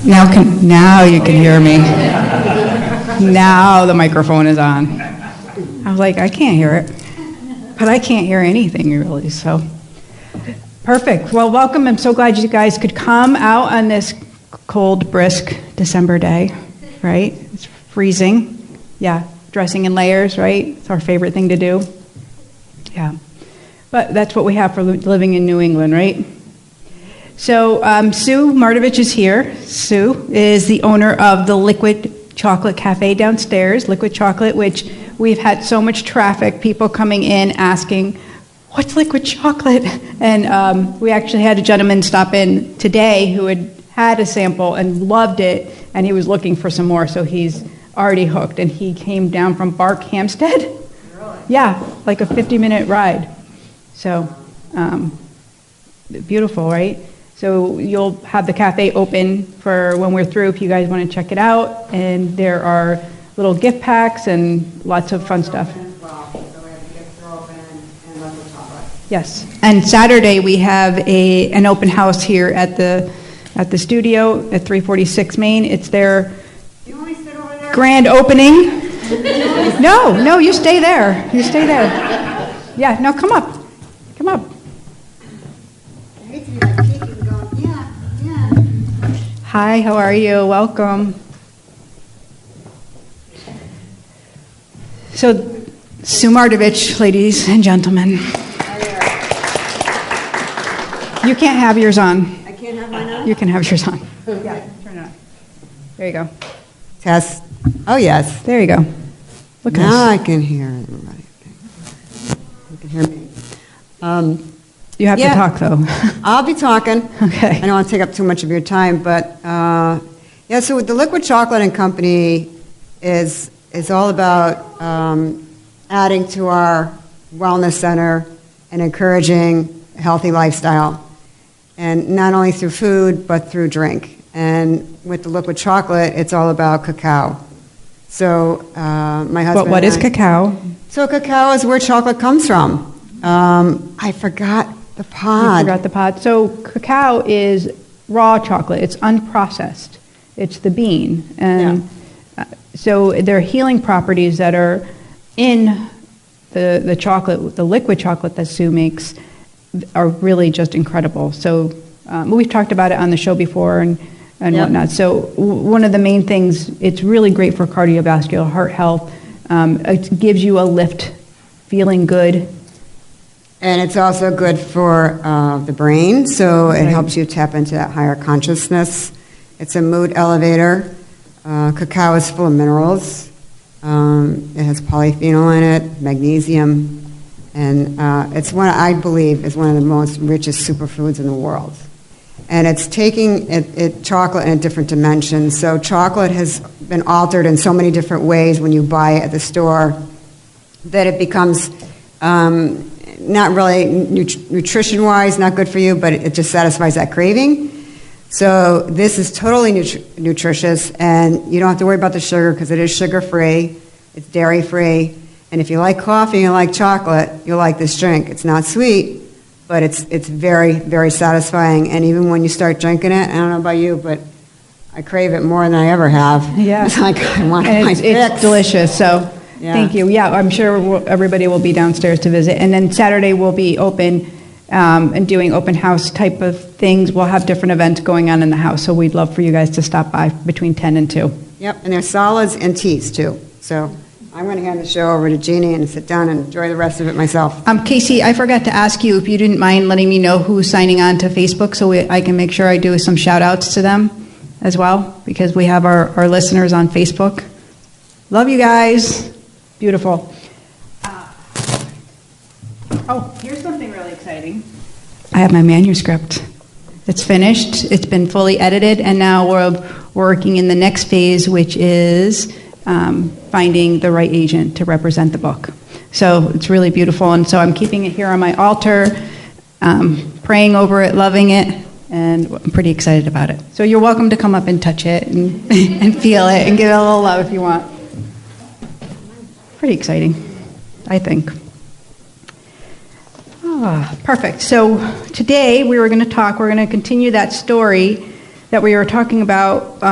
Now you can hear me. Now the microphone is on. I was like, I can't hear it. But I can't hear anything really, so. Perfect. Well, welcome. I'm so glad you guys could come out on this cold, brisk December day, right? It's freezing. Yeah, dressing in layers, right? It's our favorite thing to do. Yeah. But that's what we have for living in New England, right? So Sue Martovich is here. Sue is the owner of the Liquid Chocolate Cafe downstairs, Liquid Chocolate, which we've had so much traffic, people coming in asking, what's liquid chocolate? And we actually had a gentleman stop in today who had a sample and loved it, and he was looking for some more, so he's already hooked. And he came down from Bark Hampstead. Really? Yeah, like a 50-minute ride. So beautiful, right? So you'll have the cafe open for when we're through if you guys want to check it out. And there are little gift packs and lots of fun stuff. Yes. And Saturday we have an open house here at the studio at 346 Main. It's their grand opening. No, you stay there. You stay there. Yeah, no, come up. Come up. Hi, how are you? Welcome. So, Sue Martovich, ladies and gentlemen. You can't have yours on. I can't have mine on? You can have yours on. Yeah, turn it on. There you go. Test. Oh, yes. There you go. Look at now this. I can hear everybody. You can hear me. You have to talk, though. I'll be talking. Okay. I don't want to take up too much of your time, but so the Liquid Chocolate and Company is all about adding to our wellness center and encouraging a healthy lifestyle, and not only through food but through drink. And with the Liquid Chocolate, it's all about cacao. So my husband. But what is cacao? So cacao is where chocolate comes from. I forgot the pod. You forgot the pod. So cacao is raw chocolate. It's unprocessed. It's the bean. And so there are healing properties that are in the chocolate, the liquid chocolate that Sue makes, are really just incredible. So we've talked about it on the show before and whatnot. So one of the main things, it's really great for cardiovascular, heart health. It gives you a lift, feeling good. And it's also good for the brain, so it helps you tap into that higher consciousness. It's a mood elevator. Cacao is full of minerals. It has polyphenol in it, magnesium, and it's I believe, is one of the most richest superfoods in the world. And it's taking chocolate in a different dimension. So chocolate has been altered in so many different ways when you buy it at the store that it becomes not really nutrition-wise, not good for you, but it just satisfies that craving. So this is totally nutritious, and you don't have to worry about the sugar because it is sugar-free, it's dairy-free, and if you like coffee and you like chocolate, you'll like this drink. It's not sweet, but it's very, very satisfying, and even when you start drinking it, I don't know about you, but I crave it more than I ever have. Yeah. It's like I want and my it's fix. Delicious, so... Yeah. Thank you. Yeah, I'm sure everybody will be downstairs to visit. And then Saturday we'll be open and doing open house type of things. We'll have different events going on in the house, so we'd love for you guys to stop by between 10 and 2. Yep, and there's solids and teas, too. So I'm going to hand the show over to Jeannie and sit down and enjoy the rest of it myself. Casey, I forgot to ask you if you didn't mind letting me know who's signing on to Facebook so I can make sure I do some shout-outs to them as well, because we have our listeners on Facebook. Love you guys. Beautiful. Here's something really exciting. I have my manuscript. It's finished. It's been fully edited, and now we're working in the next phase, which is finding the right agent to represent the book. So it's really beautiful, and so I'm keeping it here on my altar, praying over it, loving it, and I'm pretty excited about it. So you're welcome to come up and touch it and, and feel it and give it a little love if you want. Pretty exciting, I think. Perfect. So today we're going to continue that story that we were talking about,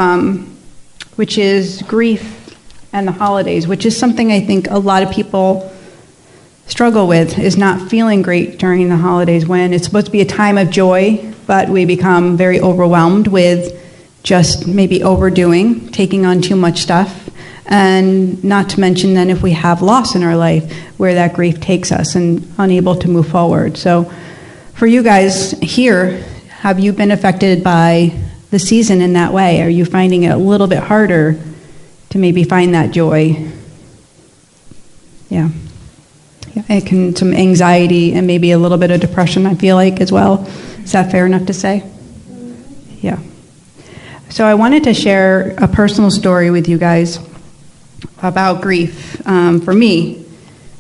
which is grief and the holidays, which is something I think a lot of people struggle with, is not feeling great during the holidays when it's supposed to be a time of joy, but we become very overwhelmed with just maybe overdoing, taking on too much stuff, and not to mention then if we have loss in our life, where that grief takes us and unable to move forward. So for you guys here, have you been affected by the season in that way? Are you finding it a little bit harder to maybe find that joy? Yeah. It can, some anxiety and maybe a little bit of depression, I feel like, as well. Is that fair enough to say? Yeah. So I wanted to share a personal story with you guys about grief. For me,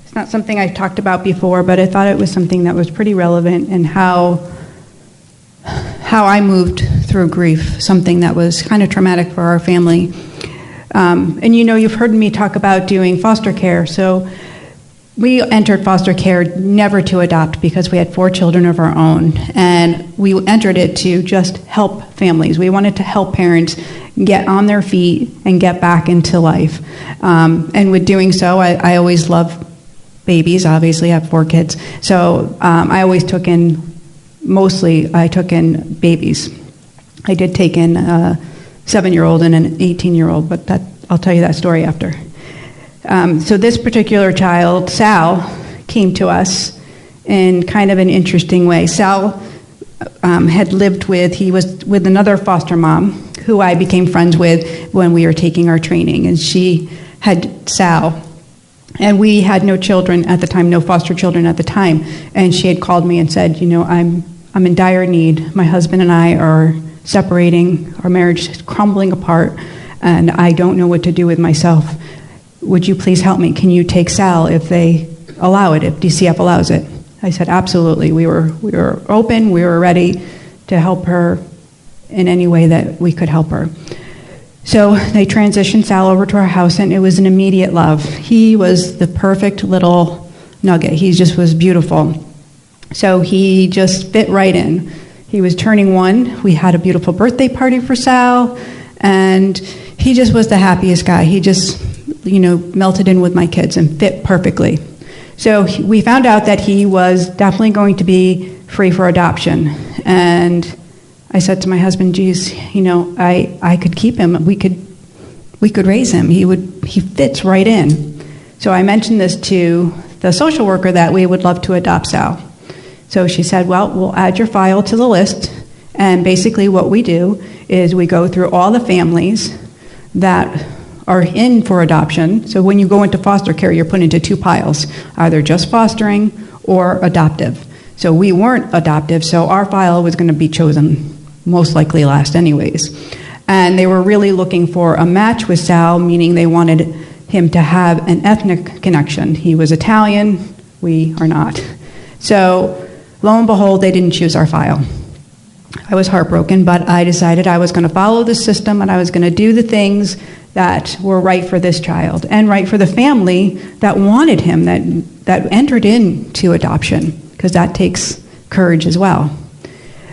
it's not something I've talked about before, but I thought it was something that was pretty relevant in how I moved through grief, something that was kind of traumatic for our family. And you've heard me talk about doing foster care. So we entered foster care never to adopt because we had 4 children of our own, and we entered it to just help families. We wanted to help parents get on their feet and get back into life. And with doing so, I always loved babies. Obviously, I have 4 kids. So I always took in babies. I did take in a 7-year-old and an 18-year-old, but I'll tell you that story after. So this particular child, Sal, came to us in kind of an interesting way. Sal he was with another foster mom who I became friends with when we were taking our training, and she had Sal. And we had no children at the time, no foster children at the time. And she had called me and said, I'm in dire need. My husband and I are separating. Our marriage is crumbling apart, and I don't know what to do with myself. Would you please help me? Can you take Sal if they allow it, if DCF allows it? I said, absolutely. We were open. We were ready to help her in any way that we could help her. So they transitioned Sal over to our house, and it was an immediate love. He was the perfect little nugget. He just was beautiful. So he just fit right in. He was turning 1. We had a beautiful birthday party for Sal, and he just was the happiest guy. He just melted in with my kids and fit perfectly. So we found out that he was definitely going to be free for adoption. And I said to my husband, geez, I could keep him. We could raise him. He fits right in. So I mentioned this to the social worker that we would love to adopt Sal. So she said, well, we'll add your file to the list. And basically what we do is we go through all the families that are in for adoption. So when you go into foster care, you're put into 2 piles, either just fostering or adoptive. So we weren't adoptive, so our file was going to be chosen most likely last anyways. And they were really looking for a match with Sal, meaning they wanted him to have an ethnic connection. He was Italian, we are not. So lo and behold, they didn't choose our file. I was heartbroken, but I decided I was going to follow the system and I was going to do the things that were right for this child and right for the family that wanted him, that entered into adoption, because that takes courage as well.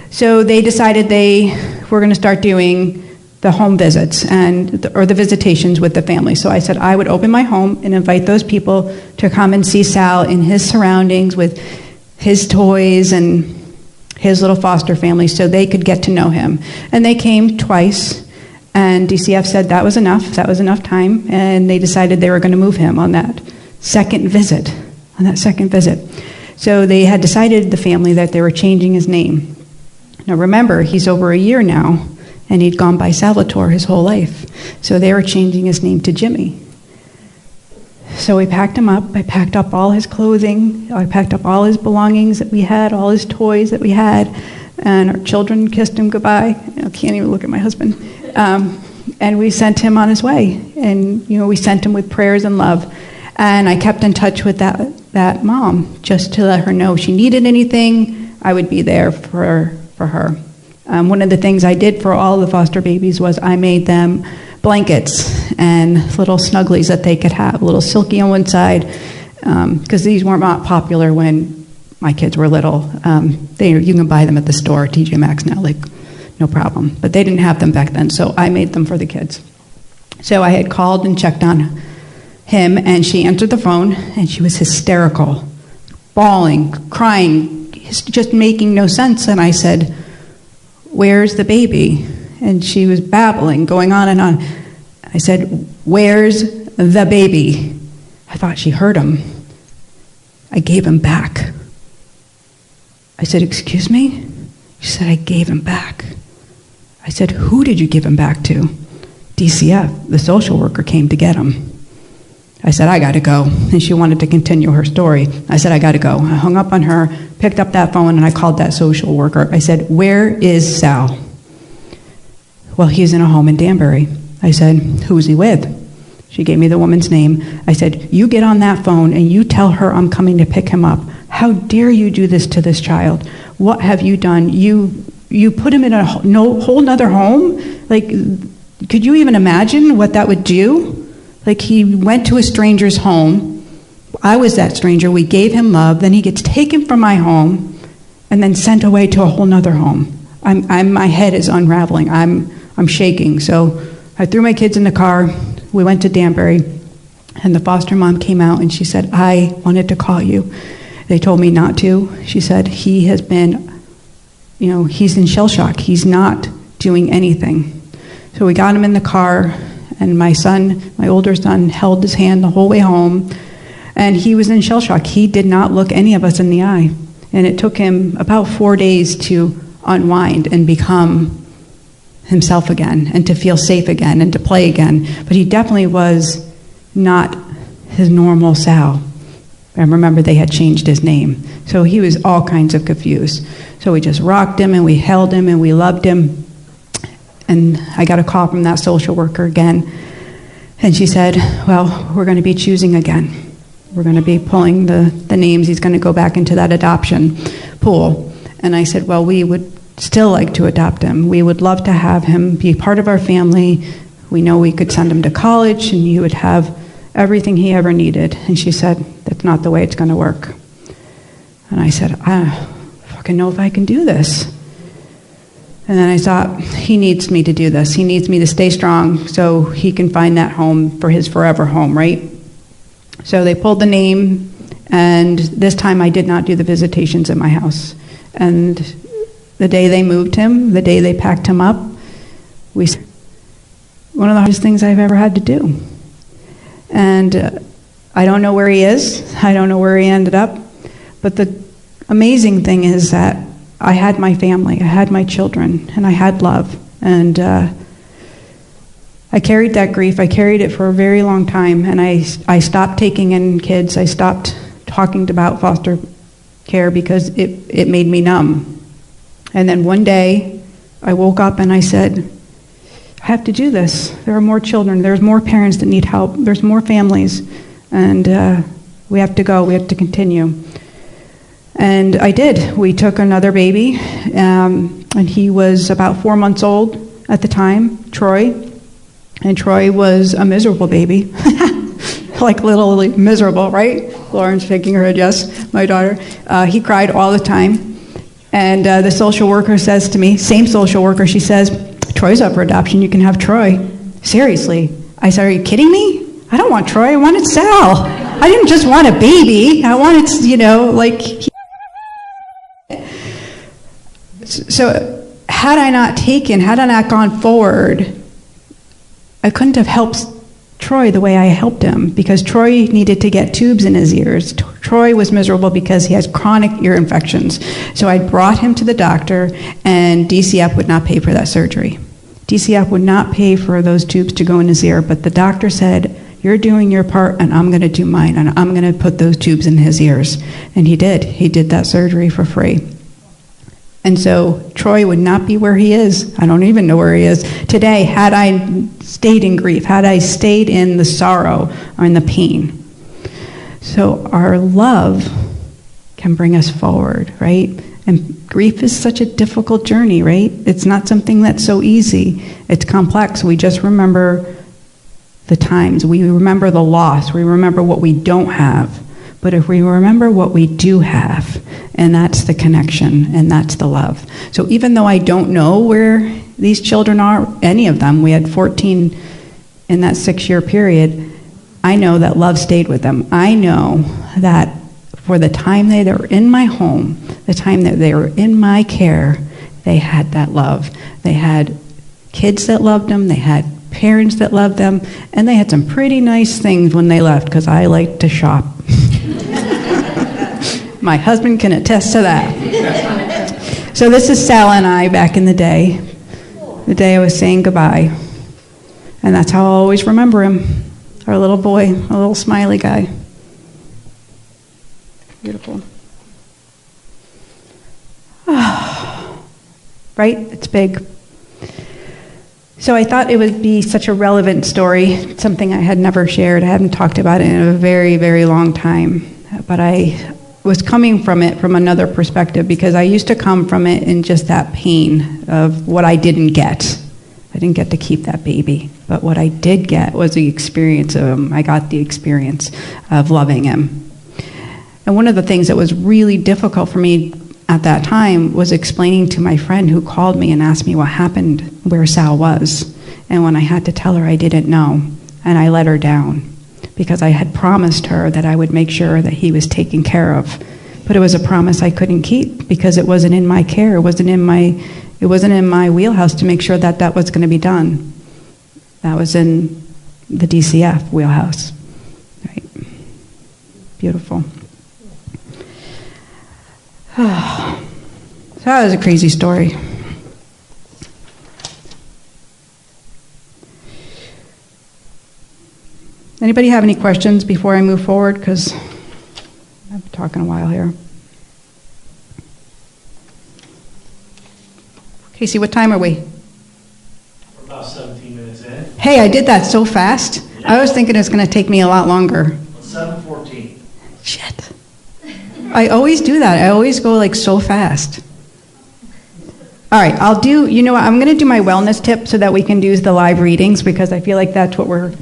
So they decided they were going to start doing the home visits or the visitations with the family. So I said I would open my home and invite those people to come and see Sal in his surroundings with his toys and his little foster family so they could get to know him. And they came twice, and DCF said that was enough time, and they decided they were going to move him on that second visit. So they had decided, the family, that they were changing his name. Now remember, he's over a year now, and he'd gone by Salvatore his whole life. So they were changing his name to Jimmy. So we packed him up. I packed up all his clothing. I packed up all his belongings that we had, all his toys that we had. And our children kissed him goodbye. I can't even look at my husband. And we sent him on his way. And, we sent him with prayers and love. And I kept in touch with that mom just to let her know if she needed anything, I would be there for her. One of the things I did for all the foster babies was I made them blankets and little snugglies that they could have, a little silky on one side, because these weren't popular when my kids were little. You can buy them at the store, TJ Maxx now, like no problem. But they didn't have them back then, so I made them for the kids. So I had called and checked on him, and she answered the phone, and she was hysterical, bawling, crying, just making no sense. And I said, "Where's the baby?" And she was babbling, going on and on. I said, "Where's the baby?" I thought she heard him. "I gave him back." I said, "Excuse me?" She said, "I gave him back." I said, "Who did you give him back to?" "DCF, the social worker came to get him." I said, "I got to go." And she wanted to continue her story. I said, "I got to go." I hung up on her, picked up that phone, and I called that social worker. I said, "Where is Sal?" "Well, he's in a home in Danbury." I said, "Who's he with?" She gave me the woman's name. I said, "You get on that phone and you tell her I'm coming to pick him up. How dare you do this to this child? What have you done? You put him in a whole nother home? Like, could you even imagine what that would do? Like, he went to a stranger's home. I was that stranger. We gave him love. Then he gets taken from my home and then sent away to a whole nother home. My head is unraveling. I'm shaking. So I threw my kids in the car. We went to Danbury, and the foster mom came out, and she said, "I wanted to call you. They told me not to." She said, "He has been, he's in shell shock. He's not doing anything." So we got him in the car, and my older son, held his hand the whole way home, and he was in shell shock. He did not look any of us in the eye, and it took him about 4 days to unwind and become himself again, and to feel safe again, and to play again. But he definitely was not his normal Sal. I remember they had changed his name. So he was all kinds of confused. So we just rocked him, and we held him, and we loved him. And I got a call from that social worker again. And she said, "Well, we're going to be choosing again. We're going to be pulling the names. He's going to go back into that adoption pool." And I said, "Well, we would still like to adopt him. We would love to have him be part of our family. We know we could send him to college, and he would have everything he ever needed." And she said, "That's not the way it's going to work." And I said, "I don't fucking know if I can do this." And then I thought, he needs me to do this. He needs me to stay strong so he can find that home for his forever home, right? So they pulled the name, and this time I did not do the visitations at my house. And the day they moved him, the day they packed him up, one of the hardest things I've ever had to do. And I don't know where he is. I don't know where he ended up. But the amazing thing is that I had my family, I had my children, and I had love. And I carried that grief. I carried it for a very long time. And I stopped taking in kids. I stopped talking about foster care because it made me numb. And then one day, I woke up and I said, I have to do this. There are more children. There's more parents that need help. There's more families. And we have to go. We have to continue. And I did. We took another baby. And he was about 4 months old at the time, Troy. And Troy was a miserable baby. Like literally miserable, right? Lauren's shaking her head, yes, my daughter. He cried all the time. And the social worker says to me, same social worker, she says, "Troy's up for adoption, you can have Troy." Seriously. I said, "Are you kidding me? I don't want Troy, I wanted Sal. I didn't just want a baby, I wanted, So had I not gone forward, I couldn't have helped Troy the way I helped him, because Troy needed to get tubes in his ears. Troy was miserable because he has chronic ear infections. So I brought him to the doctor, and DCF would not pay for that surgery. DCF would not pay for those tubes to go in his ear, but the doctor said, "You're doing your part, and I'm going to do mine, and I'm going to put those tubes in his ears." And he did. He did that surgery for free. And so Troy would not be where he is. I don't even know where he is today had I stayed in grief, had I stayed in the sorrow or in the pain. So our love can bring us forward, right? And grief is such a difficult journey, right? It's not something that's so easy. It's complex. We just remember the times. We remember the loss. We remember what we don't have. But if we remember what we do have, and that's the connection, and that's the love. So even though I don't know where these children are, any of them, we had 14 in that 6-year period, I know that love stayed with them. I know that for the time they were in my home, the time that they were in my care, they had that love. They had kids that loved them, they had parents that loved them, and they had some pretty nice things when they left, because I like to shop. My husband can attest to that. So this is Sal and I back in the day I was saying goodbye. And that's how I'll always remember him. Our little boy, a little smiley guy. Beautiful. Right? It's big. So I thought it would be such a relevant story, something I had never shared. I hadn't talked about it in a very, very long time. But I was coming from it from another perspective, because I used to come from it in just that pain of what I didn't get. I didn't get to keep that baby. But what I did get was the experience of him. I got the experience of loving him. And one of the things that was really difficult for me at that time was explaining to my friend who called me and asked me what happened, where Sal was. And when I had to tell her, I didn't know. And I let her down, because I had promised her that I would make sure that he was taken care of. But it was a promise I couldn't keep, because it wasn't in my care. It wasn't in my wheelhouse to make sure that that was going to be done. That was in the DCF wheelhouse. Right. Beautiful. So that was a crazy story. Anybody have any questions before I move forward? Because I've been talking a while here. Casey, what time are we? We're about 17 minutes in. Hey, I did that so fast. I was thinking it was going to take me a lot longer. 7:14. Shit. I always do that. I always go like so fast. All right, I'm going to do my wellness tip so that we can do the live readings, because I feel like that's what we're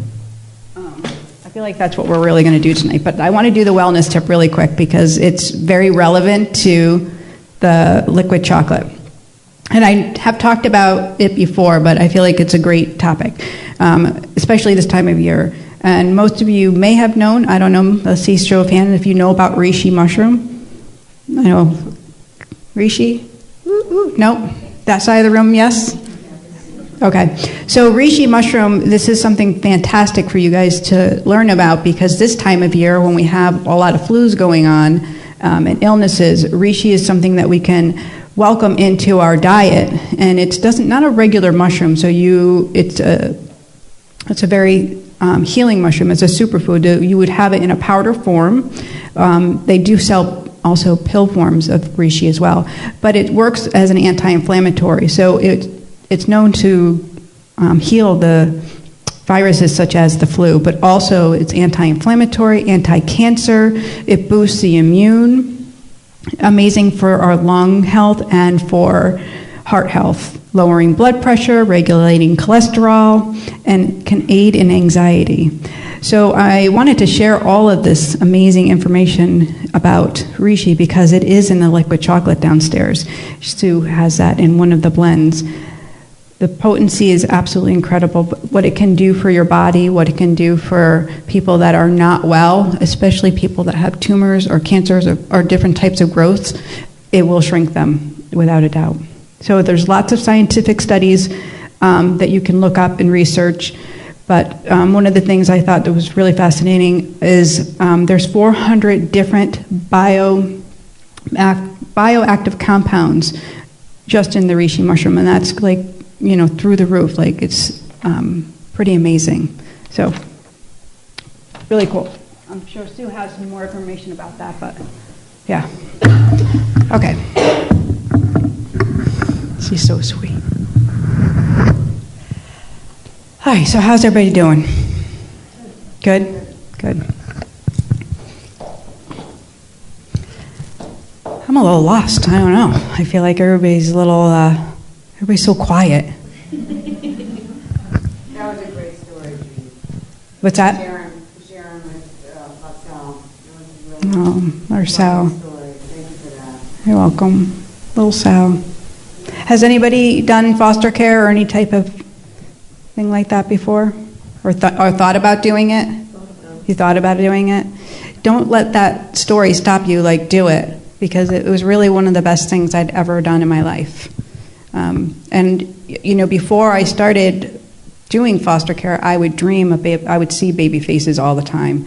really going to do tonight. But I want to do the wellness tip really quick, because it's very relevant to the liquid chocolate. And I have talked about it before, but I feel like it's a great topic, especially this time of year. And most of you may have known, I don't know, let's see, show of hands if you know about Rieshi mushroom. I know, Rieshi? Nope. That side of the room, yes? Okay. So Rieshi mushroom, this is something fantastic for you guys to learn about, because this time of year when we have a lot of flus going on and illnesses, Rieshi is something that we can welcome into our diet. And it's not a regular mushroom, so it's a very healing mushroom. It's a superfood. You would have it in a powder form. They do sell also pill forms of reishi as well, but it works as an anti-inflammatory. So it's known to heal the viruses such as the flu, but also it's anti-inflammatory, anti-cancer. It boosts the immune. Amazing for our lung health and for heart health, lowering blood pressure, regulating cholesterol, and can aid in anxiety. So I wanted to share all of this amazing information about Rieshi, because it is in the liquid chocolate downstairs. Sue has that in one of the blends. The potency is absolutely incredible. What it can do for your body, what it can do for people that are not well, especially people that have tumors or cancers or different types of growths, it will shrink them without a doubt. So there's lots of scientific studies that you can look up and research. But one of the things I thought that was really fascinating is there's 400 different bioactive compounds just in the reishi mushroom, and that's like, through the roof. Like, it's pretty amazing. So, really cool. I'm sure Sue has some more information about that, but yeah. Okay. She's so sweet. Hi, so how's everybody doing? Good? Good. I'm a little lost. I don't know. I feel like everybody's so quiet. That was a great story. What's that? Sharon with Sal. It was really Or Sal. story. Thank you for that. You're welcome. Little Sal. Has anybody done foster care or any type of thing like that before? Or thought about doing it? You thought about doing it? Don't let that story stop you, like, do it. Because it was really one of the best things I'd ever done in my life. And, you know, before I started doing foster care, I would dream I would see baby faces all the time.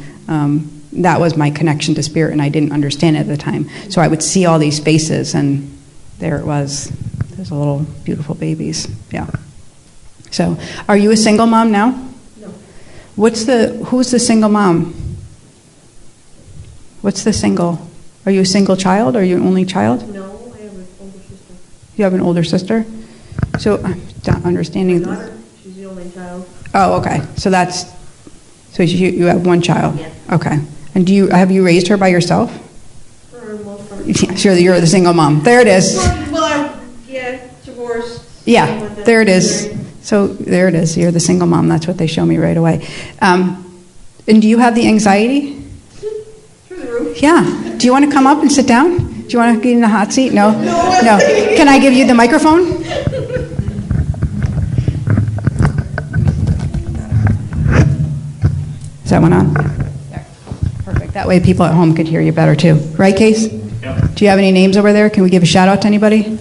That was my connection to spirit, and I didn't understand it at the time. So I would see all these faces, and there it was. There's a little beautiful babies. Yeah. So, are you a single mom now? No. Who's the single mom? What's the single? Are you a single child? Are you an only child? No, I have an older sister. You have an older sister? So, I'm not understanding. My daughter, she's the only child. Oh, okay. So you have one child. Yeah. Okay. And have you raised her by yourself? For most part. Yeah, sure, you're the single mom. There it is. Divorced. Yeah, there it is. So there it is. You're the single mom. That's what they show me right away. And do you have the anxiety? Through the roof. Yeah. Do you want to come up and sit down? Do you want to get in the hot seat? No? No. Can I give you the microphone? Is that one on? There. Perfect. That way people at home could hear you better too. Right, Case? Yep. Do you have any names over there? Can we give a shout out to anybody?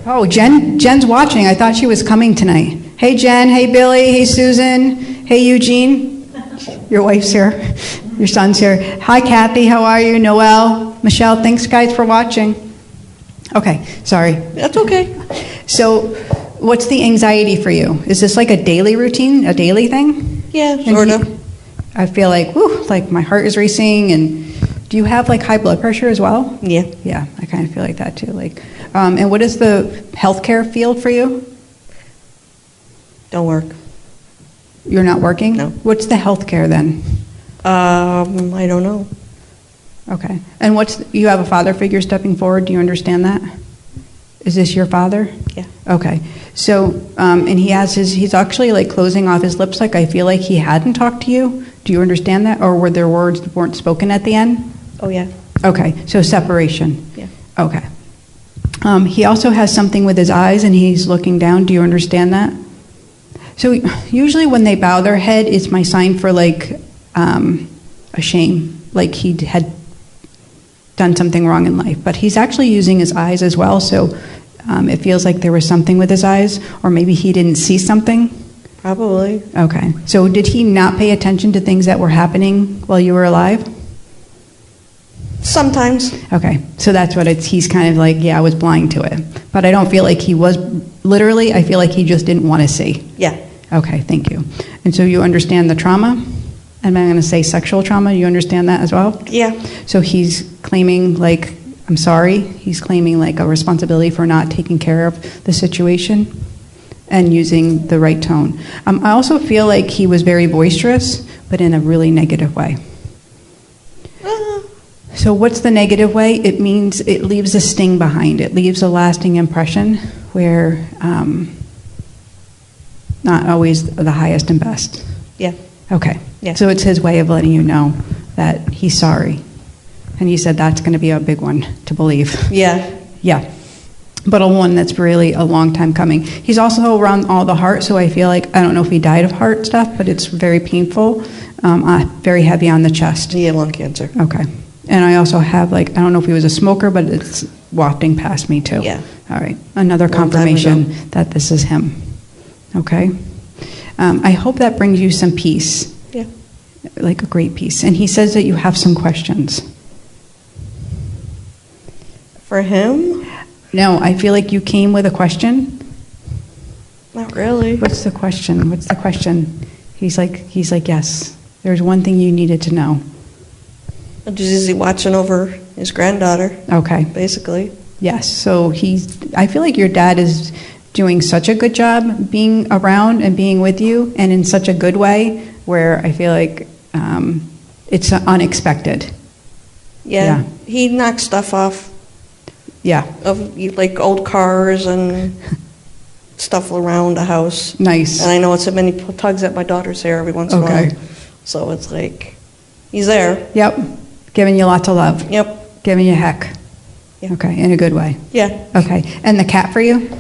Oh, Jen's watching. I thought she was coming tonight. Hey, Jen. Hey, Billy. Hey, Susan. Hey, Eugene. Your wife's here. Your son's here. Hi, Kathy. How are you? Noelle. Michelle. Thanks, guys, for watching. Okay. Sorry. That's okay. So, what's the anxiety for you? Is this like a daily routine, a daily thing? Yeah, And sort of. I feel like, whew, like my heart is racing. And do you have like high blood pressure as well? Yeah. Yeah, I kind of feel like that too. Like, and what is the healthcare field for you? Don't work. You're not working? No. What's the healthcare then? I don't know. Okay. And you have a father figure stepping forward. Do you understand that? Is this your father? Yeah. Okay. So, and he's actually like closing off his lips like I feel like he hadn't talked to you. Do you understand that? Or were there words that weren't spoken at the end? Oh, yeah. Okay. So separation. Yeah. Okay. He also has something with his eyes and he's looking down. Do you understand that? So usually when they bow their head, it's my sign for like a shame, like he had done something wrong in life. But he's actually using his eyes as well, so it feels like there was something with his eyes, or maybe he didn't see something. Probably. Okay. So did he not pay attention to things that were happening while you were alive? Sometimes. Okay. So that's what he's kind of like, yeah, I was blind to it. But I don't feel like he was, literally, I feel like he just didn't want to see. Yeah. Okay, thank you. And so you understand the trauma? And I'm going to say sexual trauma. You understand that as well? Yeah. So he's claiming, like, I'm sorry. He's claiming, like, a responsibility for not taking care of the situation and using the right tone. I also feel like he was very boisterous, but in a really negative way. So what's the negative way? It means it leaves a sting behind. It leaves a lasting impression where not always the highest and best. Yeah. Okay. Yeah. So it's his way of letting you know that he's sorry. And he said that's going to be a big one to believe. Yeah. Yeah. But a one that's really a long time coming. He's also around all the heart, so I feel like, I don't know if he died of heart stuff, but it's very painful, very heavy on the chest. He had lung cancer. Okay. And I also have, like, I don't know if he was a smoker, but it's wafting past me too. Yeah. All right. Another Long time confirmation ago. that this is him. Okay. I hope that brings you some peace. Yeah. Like a great peace. And he says that you have some questions. For him? No, I feel like you came with a question. Not really. What's the question? What's the question? He's like, yes. There's one thing you needed to know. Just is he watching over his granddaughter, Okay. basically? Yes. So I feel like your dad is doing such a good job being around and being with you, and in such a good way where I feel like it's unexpected. Yeah. Yeah. He knocks stuff off Yeah. of like old cars and stuff around the house. Nice. And I know it's so many tugs at my daughter's hair every once in a Okay. while. So it's like, he's there. Yep. Giving you lots of love. Yep. Giving you heck. Yeah. Okay, in a good way. Yeah. Okay. And the cat for you?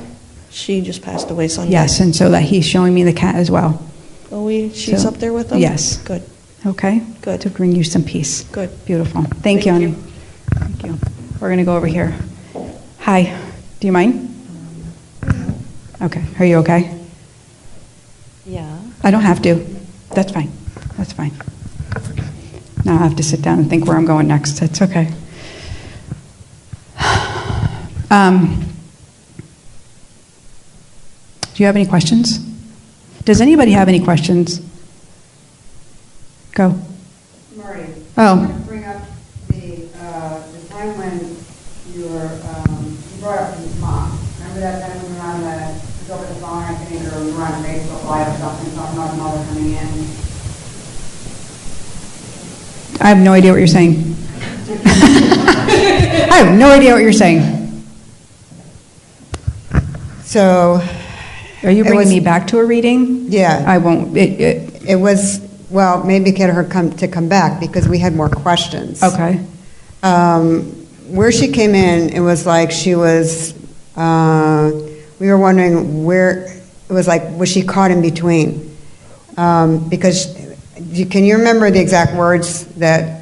She just passed away Sunday. Yes, and so that he's showing me the cat as well. Oh, she's So, up there with him? yes. Good. Okay? Good. To bring you some peace. Good. Beautiful. Thank you, Thank honey. you. Thank you. We're going to go over here. Hi. Do you mind? Okay. Are you okay? Yeah. I don't have to. That's fine. That's fine. Now I have to sit down and think where I'm going next. That's okay. Do you have any questions? Does anybody have any questions? Go. Marty. Oh. I want to bring up the time when you brought up your mom. Remember that time when we were on the, it was over the phone, I think, or we were on Facebook Live or something, talking about mother coming in? I have no idea what you're saying. I have no idea what you're saying. So, Are you It bringing was- me back to a reading? yeah, I won't. it was, well, maybe get her to come back because we had more questions. Okay. Where she came in, it was like she was, we were wondering where, it was like, was she caught in between? Because, can you remember the exact words that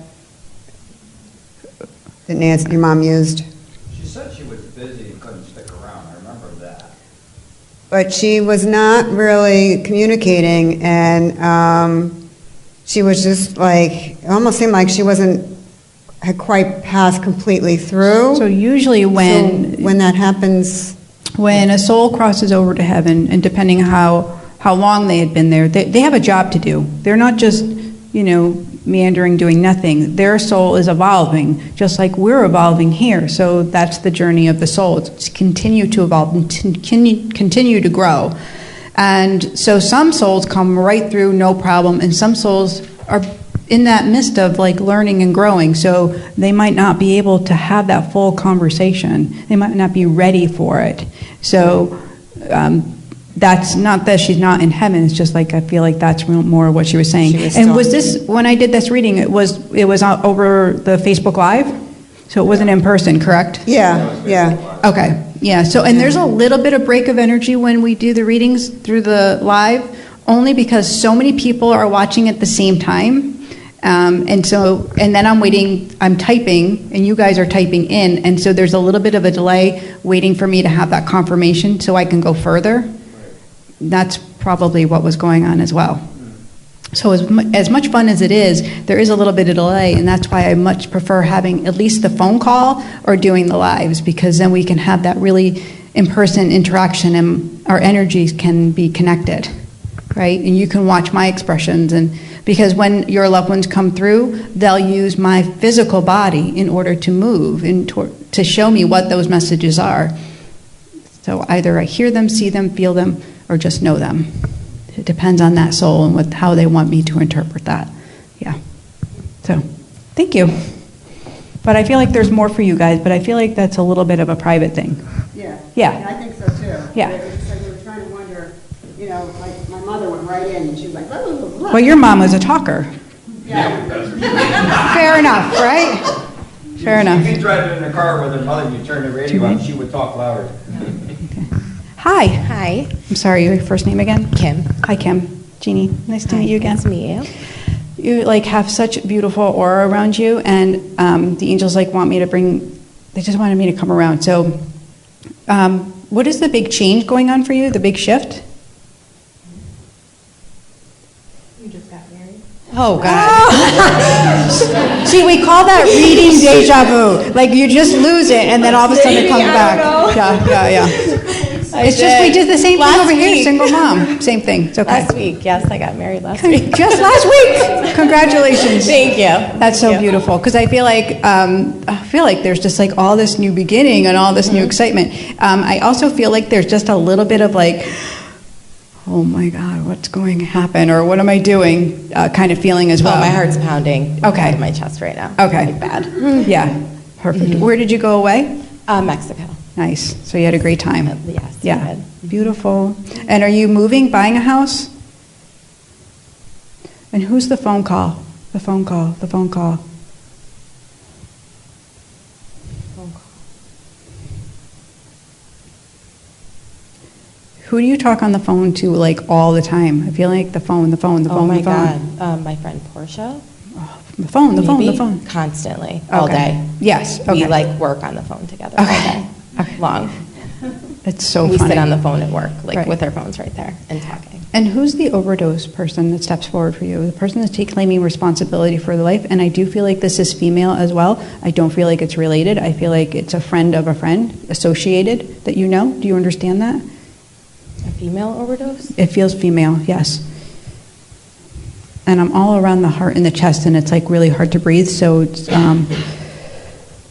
Nancy, your mom used? She said she was busy and couldn't stick around, I remember that. But she was not really communicating, and she was just like, it almost seemed like she had quite passed completely through. So usually So when when that happens, a soul crosses over to heaven, and depending how long they had been there, they have a job to do. They're not just, meandering, doing nothing. Their soul is evolving, just like we're evolving here. So that's the journey of the soul. It's to continue to evolve and to continue to grow. And so some souls come right through, no problem, and some souls are in that midst of like learning and growing. So they might not be able to have that full conversation. They might not be ready for it. So that's not that she's not in heaven. It's just like I feel like that's more what she was saying. She was And still- was this when I did this reading? It was over the Facebook Live, so it wasn't in person, correct? yeah. Okay, yeah. So and there's a little bit of break of energy when we do the readings through the live, only because so many people are watching at the same time. And then I'm waiting, I'm typing, and you guys are typing in, and so there's a little bit of a delay waiting for me to have that confirmation so I can go further. That's probably what was going on as well. So as much fun as it is, there is a little bit of delay, and that's why I much prefer having at least the phone call or doing the lives, because then we can have that really in-person interaction and our energies can be connected, right? And you can watch my expressions, and because when your loved ones come through, they'll use my physical body in order to move and to show me what those messages are. So either I hear them, see them, feel them, or just know them. It depends on that soul and how they want me to interpret that. Yeah. So, thank you. But I feel like there's more for you guys, but I feel like that's a little bit of a private thing. Yeah. Yeah. And I think so too. Yeah. It's just like we were trying to wonder, like my mother went right in and she was like, blah, blah, blah, blah. Well, your mom was a talker. Yeah. Fair enough, right? Fair enough. You can drive in the car with her mother, and you turn the radio on, she would talk louder. Hi. Hi, I'm sorry, your first name again? Kim. Hi, Kim. Jeannie, nice to Hi, meet you again. Nice to meet you. You have such beautiful aura around you, and the angels want me to they just wanted me to come around. So what is the big change going on for you, the big shift? You just got married? Oh, God. See, we call that reading deja vu. Like, you just lose it, and then all of a sudden it comes back. Yeah. It's just, we did the same thing Last over here, week. single mom. Same thing. It's okay. Last week, yes, I got married last week. Just last week. Congratulations. Thank you. That's so Thank you. beautiful, because I feel like there's just all this new beginning and all this new excitement. I also feel like there's just a little bit of oh my God, what's going to happen, or what am I doing, kind of feeling as well. Oh, my heart's pounding Okay. out of my chest right now. Okay. Really bad. Yeah, perfect. Where did you go away? Mexico. Nice. So you had a great time. Yes. I Yeah. did. Beautiful. And are you moving, buying a house? And who's the phone call? The phone call, the phone call. Who do you talk on the phone to like all the time? I feel like the phone, the phone, the phone, Oh my the phone. God. My friend Portia. The phone, the phone, Maybe? the phone. Constantly, all Okay. day. Yes, okay. We like work on the phone together all Okay. day, Okay. long. It's so We funny. sit on the phone at work, like Right. with our phones right there and talking. And who's the overdose person that steps forward for you? The person that's claiming responsibility for the life. And I do feel like this is female as well. I don't feel like it's related. I feel like it's a friend of a friend associated that you know. Do you understand that? A female overdose? It feels female, yes. And I'm all around the heart and the chest, and it's like really hard to breathe. So it's,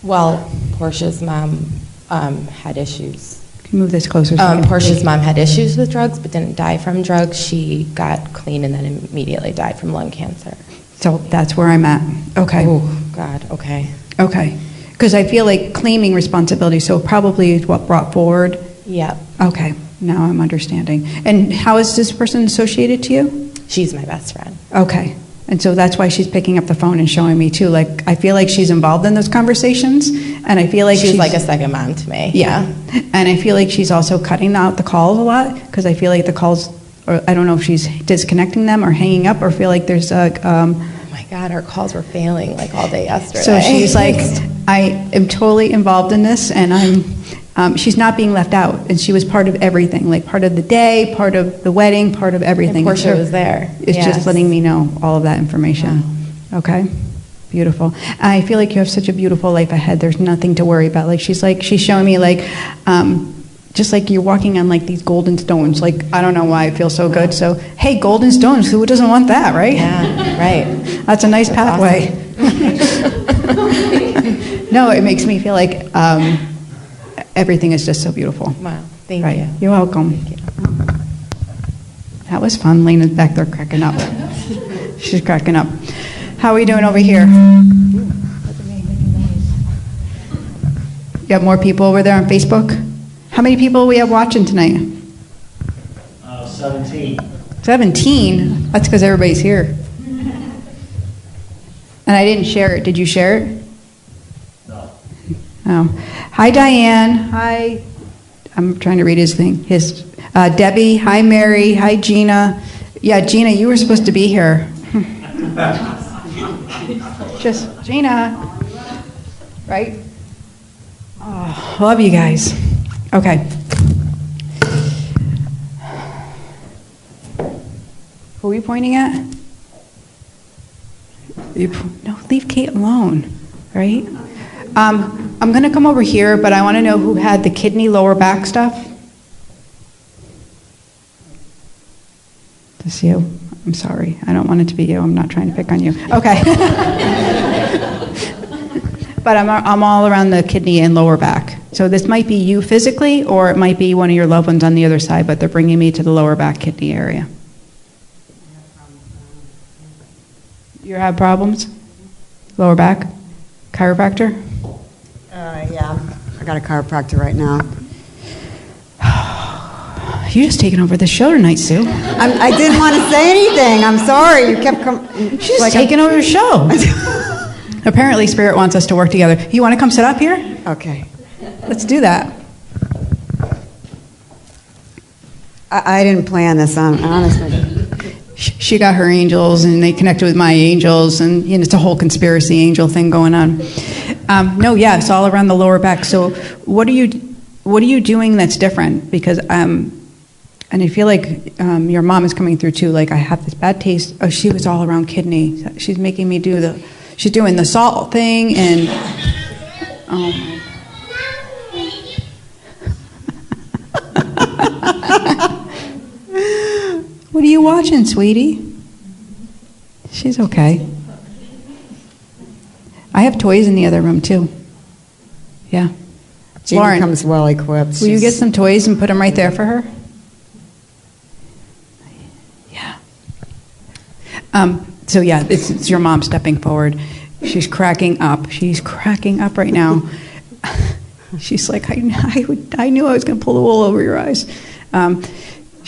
Well, Portia's mom had issues. can you move this closer? So I can- Portia's mom had issues with drugs, but didn't die from drugs. She got clean and then immediately died from lung cancer. So that's where I'm at. Okay. Oh, God, okay. Okay. Because I feel like claiming responsibility, so probably is what brought forward. Yep. Okay. Now I'm understanding. And how is this person associated to you? She's my best friend. Okay. And so that's why she's picking up the phone and showing me too. Like, I feel like she's involved in those conversations, and I feel like She's like a second mom to me. Yeah. And I feel like she's also cutting out the calls a lot, because I feel like the calls, or I don't know if she's disconnecting them or hanging up, or feel like there's a, Oh my God, our calls were failing like all day yesterday. so she's like, I am totally involved in this, and she's not being left out, and she was part of everything, like part of the day, part of the wedding, part of everything. And Portia So was there. It's Yes. just letting me know all of that information. Okay? Beautiful. I feel like you have such a beautiful life ahead. There's nothing to worry about. Like, she's showing me like, just like you're walking on like these golden stones. Like, I don't know why I feel so good. So, hey, golden stones, who doesn't want that, right? Yeah, right. That's a nice pathway. No, it makes me feel like everything is just so beautiful. Wow, thank Right. you. You're welcome. Thank you. That was fun. Lena's back there cracking up. She's cracking up. How are we doing over here? You have more people over there on Facebook? How many people we have watching tonight? 17. 17? That's because everybody's here. And I didn't share it. Did you share it? No. Oh. Hi, Diane. Hi. I'm trying to read his thing. Debbie. Hi, Mary. Hi, Gina. Yeah, Gina, you were supposed to be here. Just Gina. Right? Oh, love you guys. Okay. Who are you pointing at? No, leave Kate alone, right? I'm going to come over here, but I want to know who had the kidney lower back stuff. That's you. I'm sorry. I don't want it to be you. I'm not trying to pick on you. Okay. But I'm all around the kidney and lower back. So this might be you physically, or it might be one of your loved ones on the other side, but they're bringing me to the lower back kidney area. You have problems? Lower back? Chiropractor? Yeah, I got a chiropractor right now. You're just taking over the show tonight, Sue. I didn't want to say anything. I'm sorry. You kept coming. She's just taking over the show. Apparently, Spirit wants us to work together. You want to come sit up here? Okay. Let's do that. I didn't plan this, honestly. She got her angels, and they connected with my angels, and it's a whole conspiracy angel thing going on. No, yeah, it's all around the lower back. So, what are you doing that's different? Because and I feel like your mom is coming through too. Like, I have this bad taste. Oh, she was all around kidney. She's making me do she's doing the salt thing, and oh my. What are you watching, sweetie? She's okay. I have toys in the other room too. Yeah. Jeannie Lauren, comes well equipped. will you get some toys and put them right there for her? Yeah. So yeah, it's your mom stepping forward. She's cracking up. She's cracking up right now. She's like, I knew I was going to pull the wool over your eyes.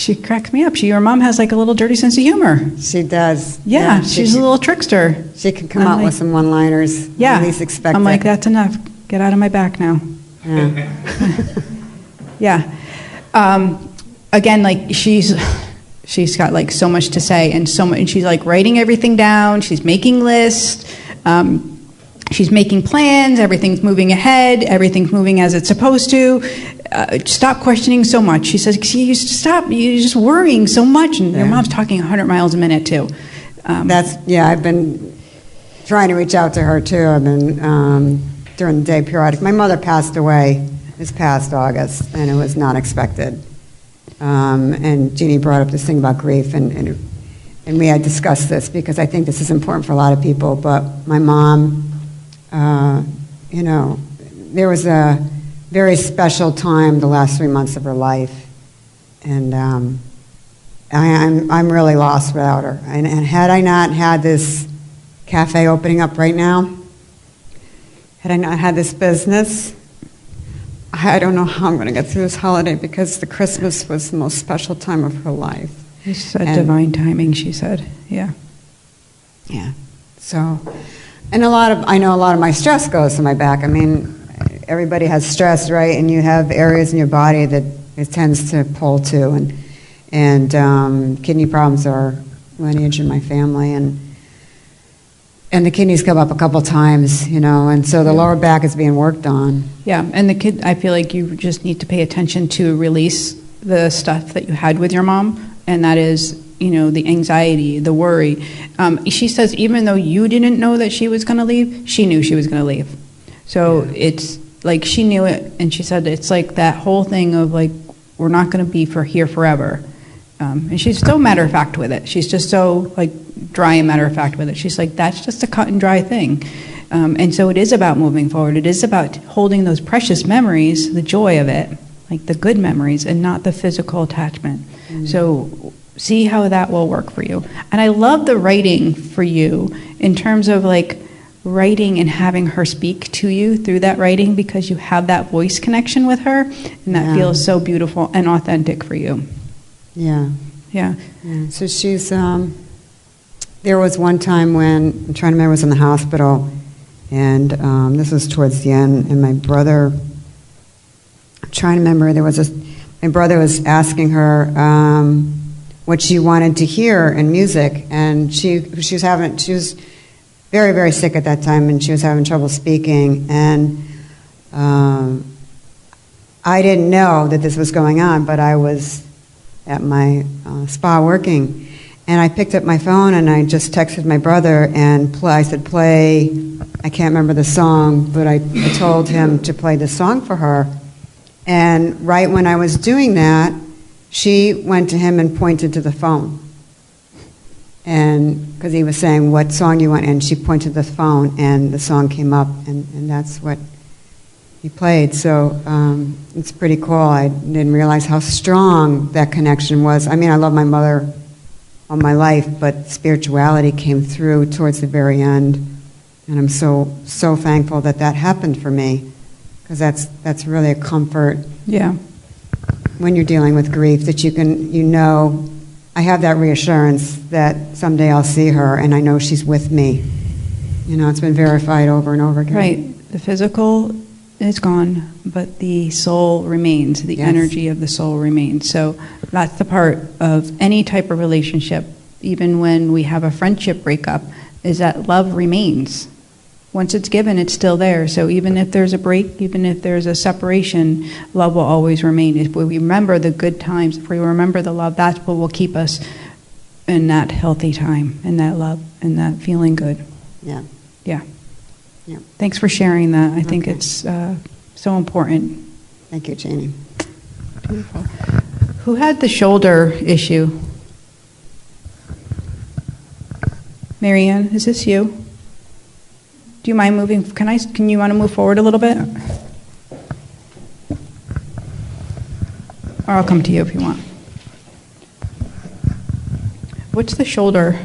She cracks me up. Your mom has like a little dirty sense of humor. She does. Yeah, she's a little trickster. She can come I'm out like- with some one-liners. Yeah. At least expect I'm it. like, that's enough. Get out of my back now. Yeah. Yeah. Again, like she's got like so much to say and so much, and she's like writing everything down. She's making lists. She's making plans. Everything's moving ahead. Everything's moving as it's supposed to. Stop questioning so much. She says, "You used to stop. You're just worrying so much." And your mom's talking 100 miles a minute too. I've been trying to reach out to her too. I've been during the day periodic. My mother passed away this past August, and it was not expected. And Jeannie brought up this thing about grief, and we had discussed this because I think this is important for a lot of people. But my mom, there was a very special time the last 3 months of her life, and I'm really lost without her. And had I not had this cafe opening up right now, had I not had this business, I don't know how I'm going to get through this holiday because the Christmas was the most special time of her life. It's divine timing, she said. Yeah. Yeah. So, and I know a lot of my stress goes to my back. I mean, everybody has stress, right? And you have areas in your body that it tends to pull to, and kidney problems are lineage in my family, and the kidneys come up a couple times, and so the lower back is being worked on. Yeah, and I feel like you just need to pay attention to release the stuff that you had with your mom, and that is, the anxiety, the worry. She says even though you didn't know that she was going to leave, she knew she was going to leave. So it's like she knew it, and she said it's like that whole thing of like, we're not going to be here forever. And she's so matter of fact with it. She's just so like dry and matter of fact with it. She's like, that's just a cut and dry thing. And so it is about moving forward. It is about holding those precious memories, the joy of it, like the good memories, and not the physical attachment. Mm-hmm. So see how that will work for you. And I love the writing for you in terms of like writing and having her speak to you through that writing, because you have that voice connection with her, and that feels so beautiful and authentic for you. Yeah. Yeah. So she's, there was one time when, I'm trying to remember, I was in the hospital, and this was towards the end, and my brother, I'm trying to remember, my brother was asking her what she wanted to hear in music, and she was very, very sick at that time, and she was having trouble speaking, and I didn't know that this was going on, but I was at my spa working, and I picked up my phone and I just texted my brother and I said, play, I can't remember the song, but I told him to play the song for her, and right when I was doing that, she went to him and pointed to the phone, and because he was saying, what song you want, and she pointed to the phone, and the song came up, and that's what he played. So it's pretty cool. I didn't realize how strong that connection was. I mean, I love my mother all my life, but spirituality came through towards the very end, and I'm so thankful that happened for me, because that's really a comfort. Yeah. When you're dealing with grief, that I have that reassurance that someday I'll see her, and I know she's with me. It's been verified over and over again. Right. The physical is gone, but the soul remains. The energy of the soul remains. So that's the part of any type of relationship, even when we have a friendship breakup, is that love remains. Once it's given, it's still there. So even if there's a break, even if there's a separation, love will always remain. If we remember the good times, if we remember the love, that's what will keep us in that healthy time, in that love, and that feeling good. Yeah. Yeah. Yeah. Thanks for sharing that. I think it's so important. Thank you, Janie. Beautiful. Who had the shoulder issue? Marianne, is this you? Do you mind moving? Can you want to move forward a little bit? Or I'll come to you if you want. What's the shoulder?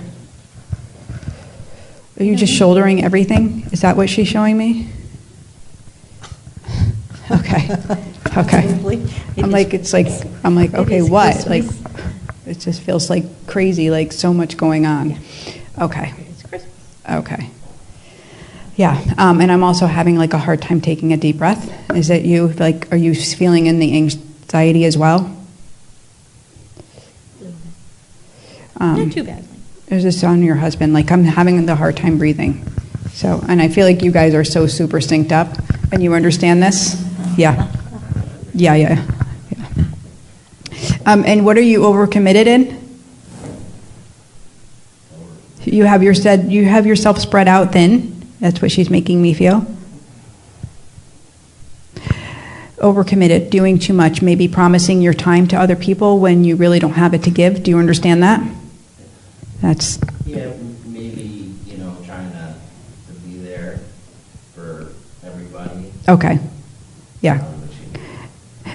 Are you just shouldering everything? Is that what she's showing me? Okay. Okay. It I'm is- like, it okay, is what? Like, Christmas. it just feels like crazy, like so much going on. Okay, It's Christmas. okay. Yeah, and I'm also having like a hard time taking a deep breath. Is it you? Like, are you feeling in the anxiety as well? Not too badly. Is this on your husband? Like, I'm having the hard time breathing. So, and I feel like you guys are so super synced up, and you understand this? Yeah. Yeah. And what are you overcommitted in? You have yourself spread out thin. That's what she's making me feel. Overcommitted, doing too much, maybe promising your time to other people when you really don't have it to give. Do you understand that? That's Yeah, maybe, trying to be there for everybody. okay. Yeah.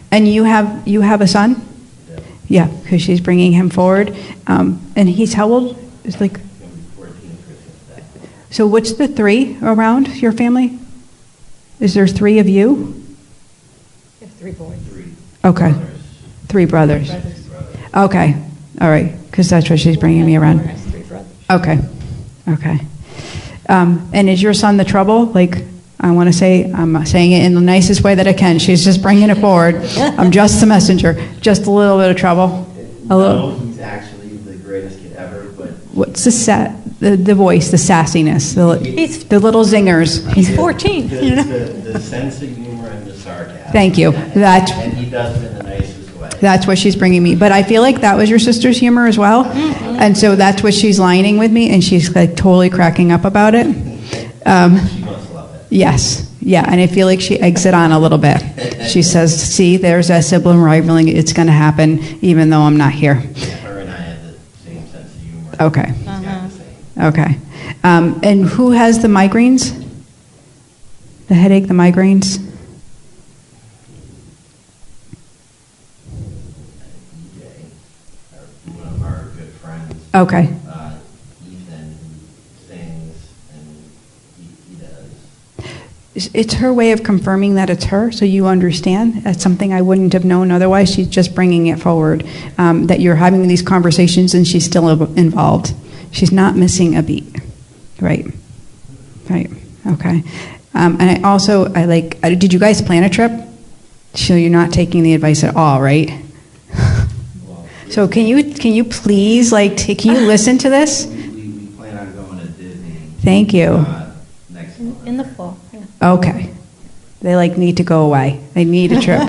And you have a son? Yeah, because she's bringing him forward. And he's how old? It's like. It's going to be 14 Christmas Day. So what's the three around your family? Is there three of you? You have 3 boys. 3 Okay. brothers. 3 brothers. Brothers. Okay. All right. Because that's what she's bringing me around. 4 has 3 brothers. Okay. And is your son the trouble? Like, I want to say, I'm saying it in the nicest way that I can. She's just bringing it forward. I'm just the messenger. Just a little bit of trouble. A little. No, he's actually the greatest kid ever, but What's the voice, the sassiness, the little zingers? He's 14, the sense of humor and the sarcasm. Thank you. And he does it in the nicest way. That's what she's bringing me. But I feel like that was your sister's humor as well. And so that's what she's lining with me, and she's like totally cracking up about it. She must love it. Yes. Yeah, and I feel like she eggs it on a little bit. She says, see, there's a sibling rivaling. It's going to happen even though I'm not here. Her and I have the same sense of humor. Okay. He's got the same. Okay. And who has the migraines? The headache, the migraines? DJ, one of our good friends, Okay. Ethan, who sings, and he does. It's her way of confirming that it's her, so you understand. That's something I wouldn't have known otherwise. She's just bringing it forward, that you're having these conversations and she's still involved. She's not missing a beat. Right. Okay. And did you guys plan a trip? So you're not taking the advice at all, right? Well, So can you please, can you listen to this? we plan on going to Disney. Thank you. Next In month. the fall, yeah. Okay. They need to go away. They need a trip.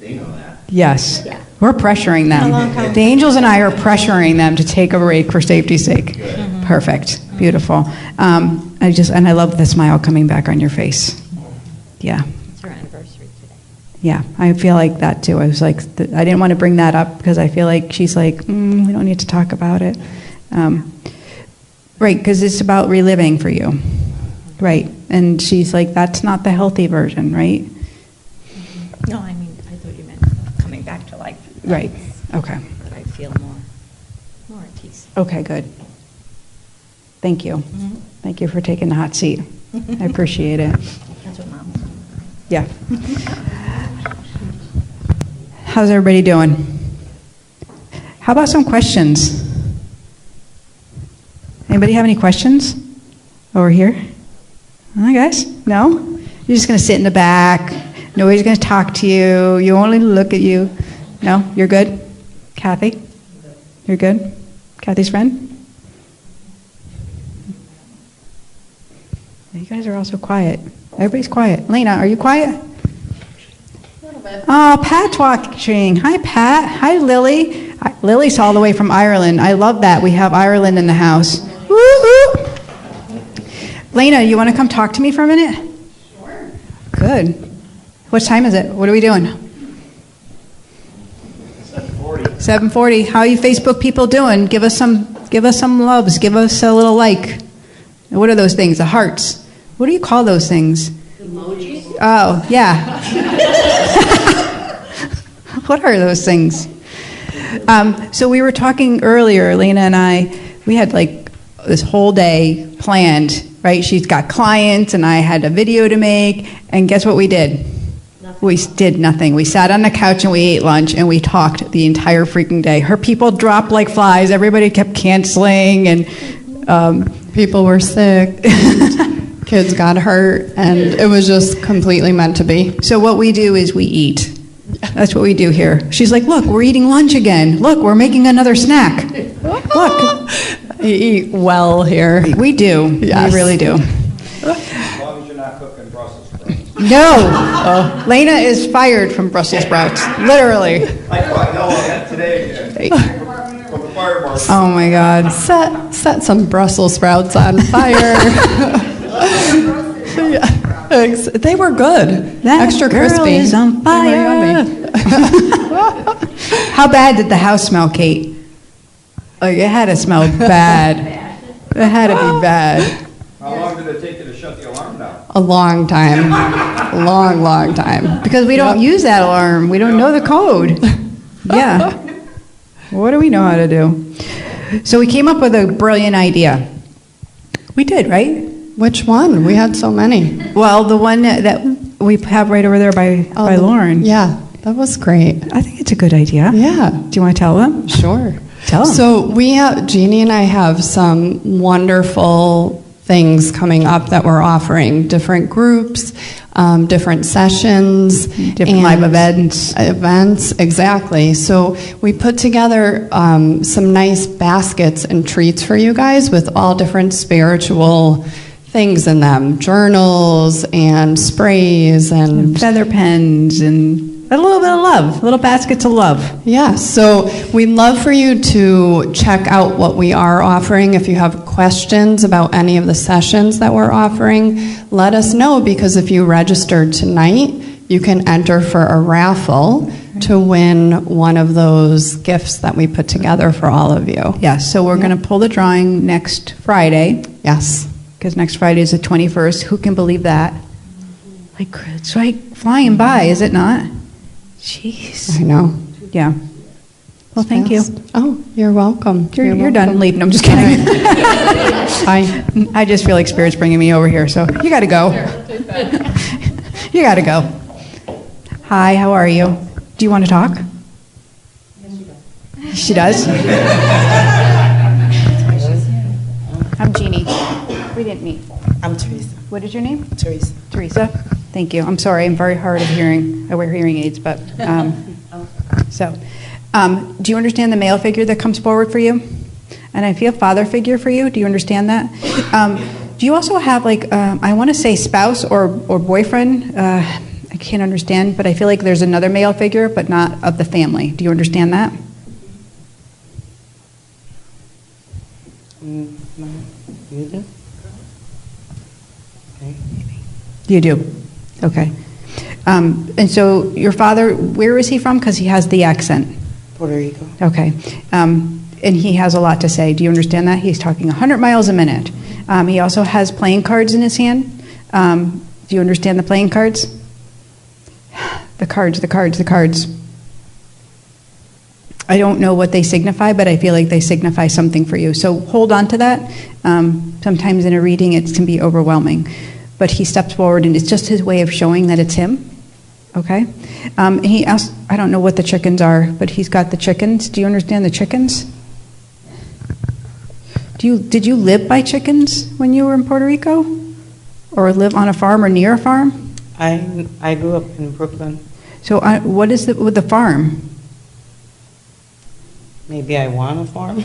They know that. Yes. Yeah. We're pressuring Been a long them. time. The angels and I are pressuring them to take a break for safety's sake. Perfect. Beautiful. I love the smile coming back on your face. Yeah. It's her anniversary today. Yeah. I feel like that too. I was like, I didn't want to bring that up because I feel like she's like, we don't need to talk about it. Right. Because it's about reliving for you. Right. And she's like, that's not the healthy version, right? No, I thought you meant coming back to life. Right. Okay. But I feel more at peace. Okay, good. Thank you. Thank you for taking the hot seat. I appreciate it. That's what Mom was doing. Yeah. How's everybody doing? How about some questions? Anybody have any questions over here? Hi, guys. No? You're just going to sit in the back. Nobody's going to talk to you. You only look at you. No? You're good? Kathy? You're good? Kathy's friend? You guys are all so quiet. Everybody's quiet. Lena, are you quiet? A little bit. Oh, Pat's watching. Hi, Pat. Hi, Lily. Lily's all the way from Ireland. I love that. We have Ireland in the house. Woo-hoo. Lena, you want to come talk to me for a minute? Sure. Good. What time is it? What are we doing? 7:40. 7:40. How are you Facebook people doing? Give us some loves. Give us a little like. What are those things? The hearts. What do you call those things? Emojis? Oh, yeah. What are those things? So we were talking earlier, Lena and I, we had like this whole day planned, right? She's got clients and I had a video to make, and guess what we did? We did nothing. We sat on the couch and we ate lunch and we talked the entire freaking day. Her people dropped like flies. Everybody kept canceling and people were sick. Kids got hurt, and it was just completely meant to be. so what we do is we eat. That's what we do here. She's like, look, we're eating lunch again. Look, we're making another snack. Look, You eat well here. we do. Yes. We really do. As long as you're not cooking Brussels sprouts. No. Lena is fired from Brussels sprouts. Literally. I know that today again. From the fire marshal. Oh my God. Set some Brussels sprouts on fire. Yeah, they were good. That Extra girl crispy. is on They were fire. yummy. How bad did the house smell, Kate? Like, it had to smell bad. It had to be bad. How long did it take you to shut the alarm down? A long time. Long time. Because we don't use that alarm. We don't know the code. Yeah. What do we know how to do? So we came up with a brilliant idea. We did, right? Which one? We had so many. Well, the one that we have right over there by Lauren. Yeah, that was great. I think it's a good idea. Yeah. Do you want to tell them? Sure. Tell 'em. So Jeannie and I have some wonderful things coming up that we're offering. Different groups, different sessions. Different live events. Events, exactly. So we put together some nice baskets and treats for you guys with all different spiritual things in them. Journals and sprays and Feather pens and a little bit of love. Little baskets of love. yeah, so we'd love for you to check out what we are offering. If you have questions about any of the sessions that we're offering, let us know, because if you register tonight, you can enter for a raffle to win one of those gifts that we put together for all of you. Yes, so we're going to pull the drawing next Friday, Yes. because next Friday is the 21st. Who can believe that? Like, it's like flying by, is it not? Jeez. I know. Yeah. Well, thank you. Oh, you're welcome. You're done leaving. I'm just kidding. Bye. I just feel like Spirit's bringing me over here, so you got to go. You got to go. Hi, how are you? Do you want to talk? She does. I'm Jeannie. We didn't meet. I'm Teresa. What is your name? Teresa. Teresa. Thank you. I'm sorry. I'm very hard of hearing. I wear hearing aids, but do you understand the male figure that comes forward for you? And I feel father figure for you. Do you understand that? Do you also have I want to say spouse or boyfriend? I can't understand, but I feel like there's another male figure, but not of the family. Do you understand that? No, you do? Okay. You do. Okay. And so your father, where is he from? Because he has the accent. Puerto Rico. Okay. And he has a lot to say. Do you understand that? He's talking 100 miles a minute. He also has playing cards in his hand. Do you understand the playing cards? The cards. I don't know what they signify, but I feel like they signify something for you. So hold on to that. Sometimes in a reading it can be overwhelming. But he steps forward, and it's just his way of showing that it's him. Okay? And he asked, I don't know what the chickens are, but he's got the chickens. Do you understand the chickens? Did you live by chickens when you were in Puerto Rico? Or live on a farm or near a farm? I grew up in Brooklyn. So what is with the farm? Maybe I want a farm.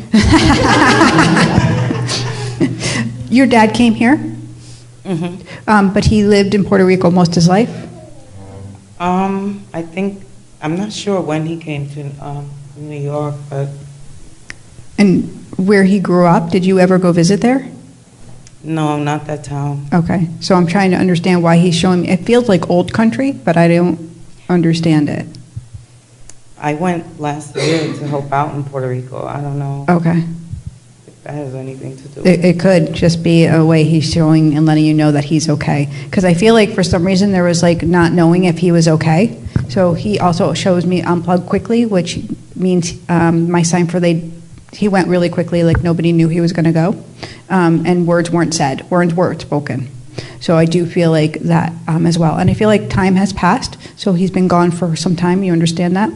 Your dad came here? Mm-hmm. But he lived in Puerto Rico most of his life? I think, I'm not sure when he came to New York, but And where he grew up, did you ever go visit there? no, not that town. Okay, so I'm trying to understand why he's showing me. It feels like old country, but I don't understand it. I went last year to help out in Puerto Rico. I don't know Okay. if that has anything to do with It could just be a way he's showing and letting you know that he's okay. Because I feel like for some reason there was like not knowing if he was okay. So he also shows me unplug quickly, which means my sign for he went really quickly, like nobody knew he was going to go. And words weren't said. Words weren't spoken. So I do feel like that as well. And I feel like time has passed, so he's been gone for some time. You understand that?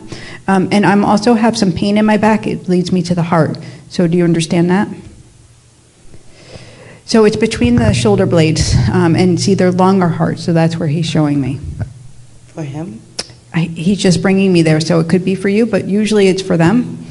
And I'm also have some pain in my back. It leads me to the heart. So do you understand that? So it's between the shoulder blades, and it's either lung or heart. So that's where he's showing me. For him, He's just bringing me there. So it could be for you, but usually it's for them.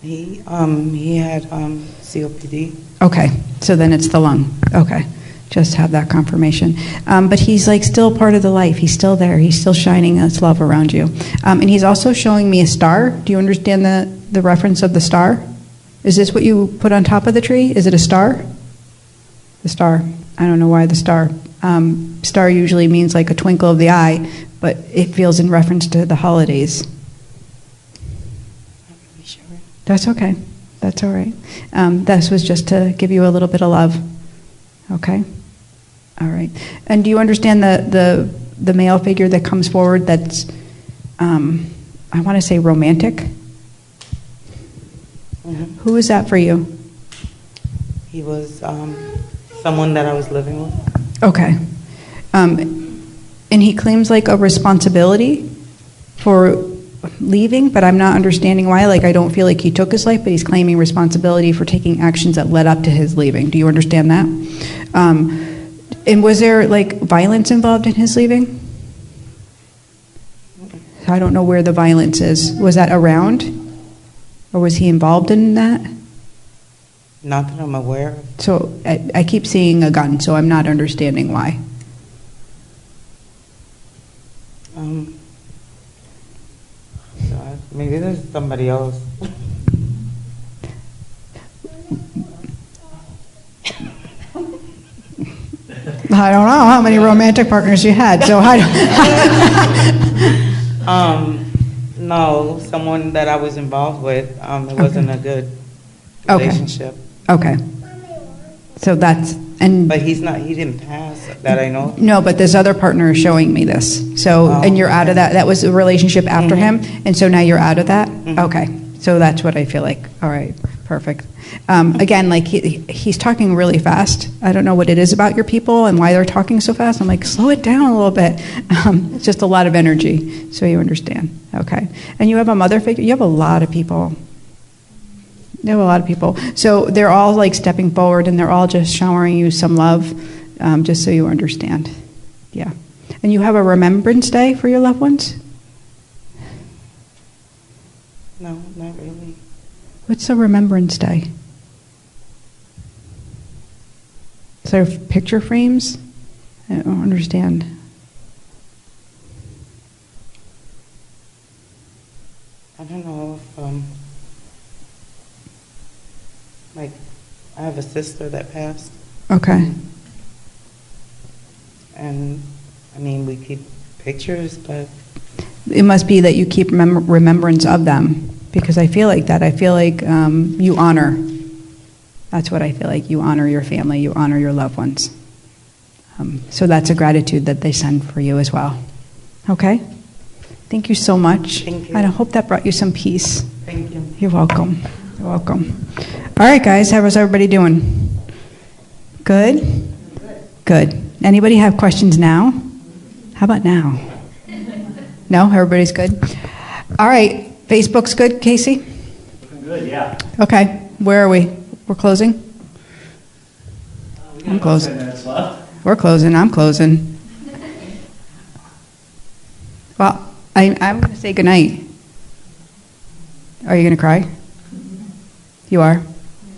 he had COPD. Okay, so then it's the lung. Okay, just have that confirmation. But he's like still part of the life. He's still there. He's still shining his love around you. And he's also showing me a star. Do you understand the reference of the star? Is this what you put on top of the tree? Is it a star? The star. I don't know why the star. Star usually means like a twinkle of the eye, but it feels in reference to the holidays. Not really sure. That's okay. That's all right. This was just to give you a little bit of love. Okay? All right. And do you understand the male figure that comes forward that's, I want to say romantic? Mhm. Who is that for you? He was someone that I was living with. Okay. And he claims like a responsibility for leaving, but I'm not understanding why. Like, I don't feel like he took his life, but he's claiming responsibility for taking actions that led up to his leaving. Do you understand that? And was there like violence involved in his leaving? I don't know where the violence is. Was that around? Or was he involved in that? Not that I'm aware of. So I keep seeing a gun, so I'm not understanding why. Maybe there's somebody else. I don't know how many romantic partners you had, so I don't. No, someone that I was involved with. It wasn't a good Okay. relationship. Okay. So that's, and But he didn't pass that I know. no, but this other partner is showing me this. So, Oh, and you're out of okay. that. That was a relationship after him, and so now you're out of that? Mhm. Okay. So that's what I feel like. All right. Perfect. Again, like he's talking really fast. I don't know what it is about your people and why they're talking so fast. I'm like, slow it down a little bit. It's just a lot of energy, so you understand. Okay. And you have a mother figure. You have a lot of people. You have a lot of people. So they're all like stepping forward and they're all just showering you some love, just so you understand. Yeah. And you have a remembrance day for your loved ones? No, not really. What's a remembrance day? Is there picture frames? I don't understand. I don't know if, like, I have a sister that passed, Okay. and, I mean, we keep pictures, but It must be that you keep remembrance of them, because I feel like that. I feel like you honor. That's what I feel like. You honor your family. You honor your loved ones. So that's a gratitude that they send for you as well. Okay? Thank you so much. Thank you. And I hope that brought you some peace. thank you. You're welcome. You're welcome. All right, guys. How is everybody doing? Good? Good. Anybody have questions now? How about now? No? Everybody's good? All right. Facebook's good, Casey? Looking good, yeah. Okay. Where are we? We're closing? We got I'm about closing. 10 minutes left. We're closing. I'm closing. Well, I'm going to say goodnight. Are you going to cry? You are?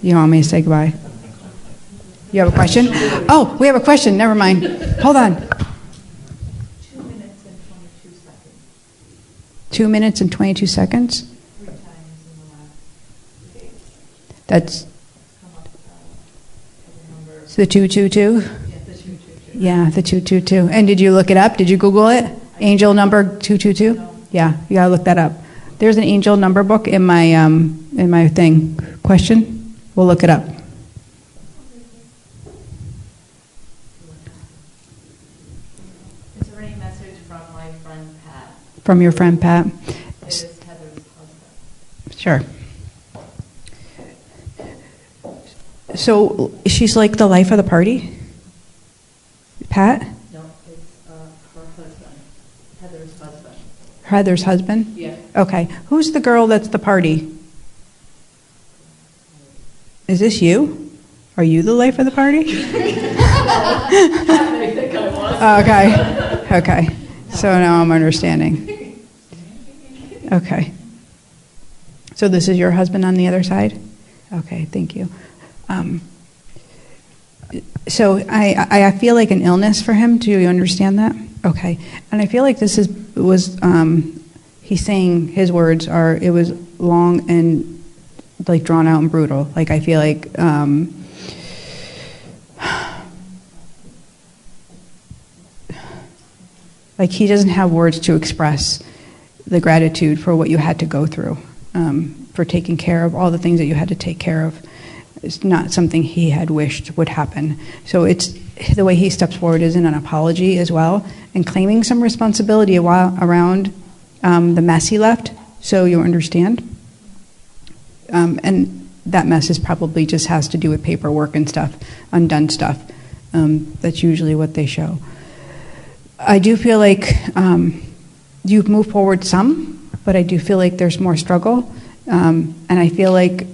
You want me to say goodbye? You have a question? Oh, we have a question. Never mind. Hold on. 2 minutes and 22 seconds. 2 minutes and 22 seconds? 3 times in the last days. That's the 222? Yeah, the 222. And did you look it up? Did you Google it? Angel number 222? No. Yeah, you gotta look that up. There's an angel number book in my thing. Question? We'll look it up. Is there any message from my friend Pat? From your friend Pat? It is Heather's husband. Sure. So she's like the life of the party? Pat? No, it's her husband, Heather's husband. Heather's husband? Yeah. Okay. Who's the girl that's the party? Is this you? Are you the life of the party? I think I was. Okay. Okay. So now I'm understanding. Okay. So this is your husband on the other side? Okay, thank you. So I feel like an illness for him. Do you understand that? Okay. And I feel like this was he's saying his words are, it was long and like drawn out and brutal. Like I feel like like he doesn't have words to express the gratitude for what you had to go through, for taking care of all the things that you had to take care of. It's not something he had wished would happen. So it's the way he steps forward isn't an apology as well, and claiming some responsibility around the mess he left, so you understand. And that mess is probably just has to do with paperwork and stuff, undone stuff. That's usually what they show. I do feel like you've moved forward some, but I do feel like there's more struggle. And I feel like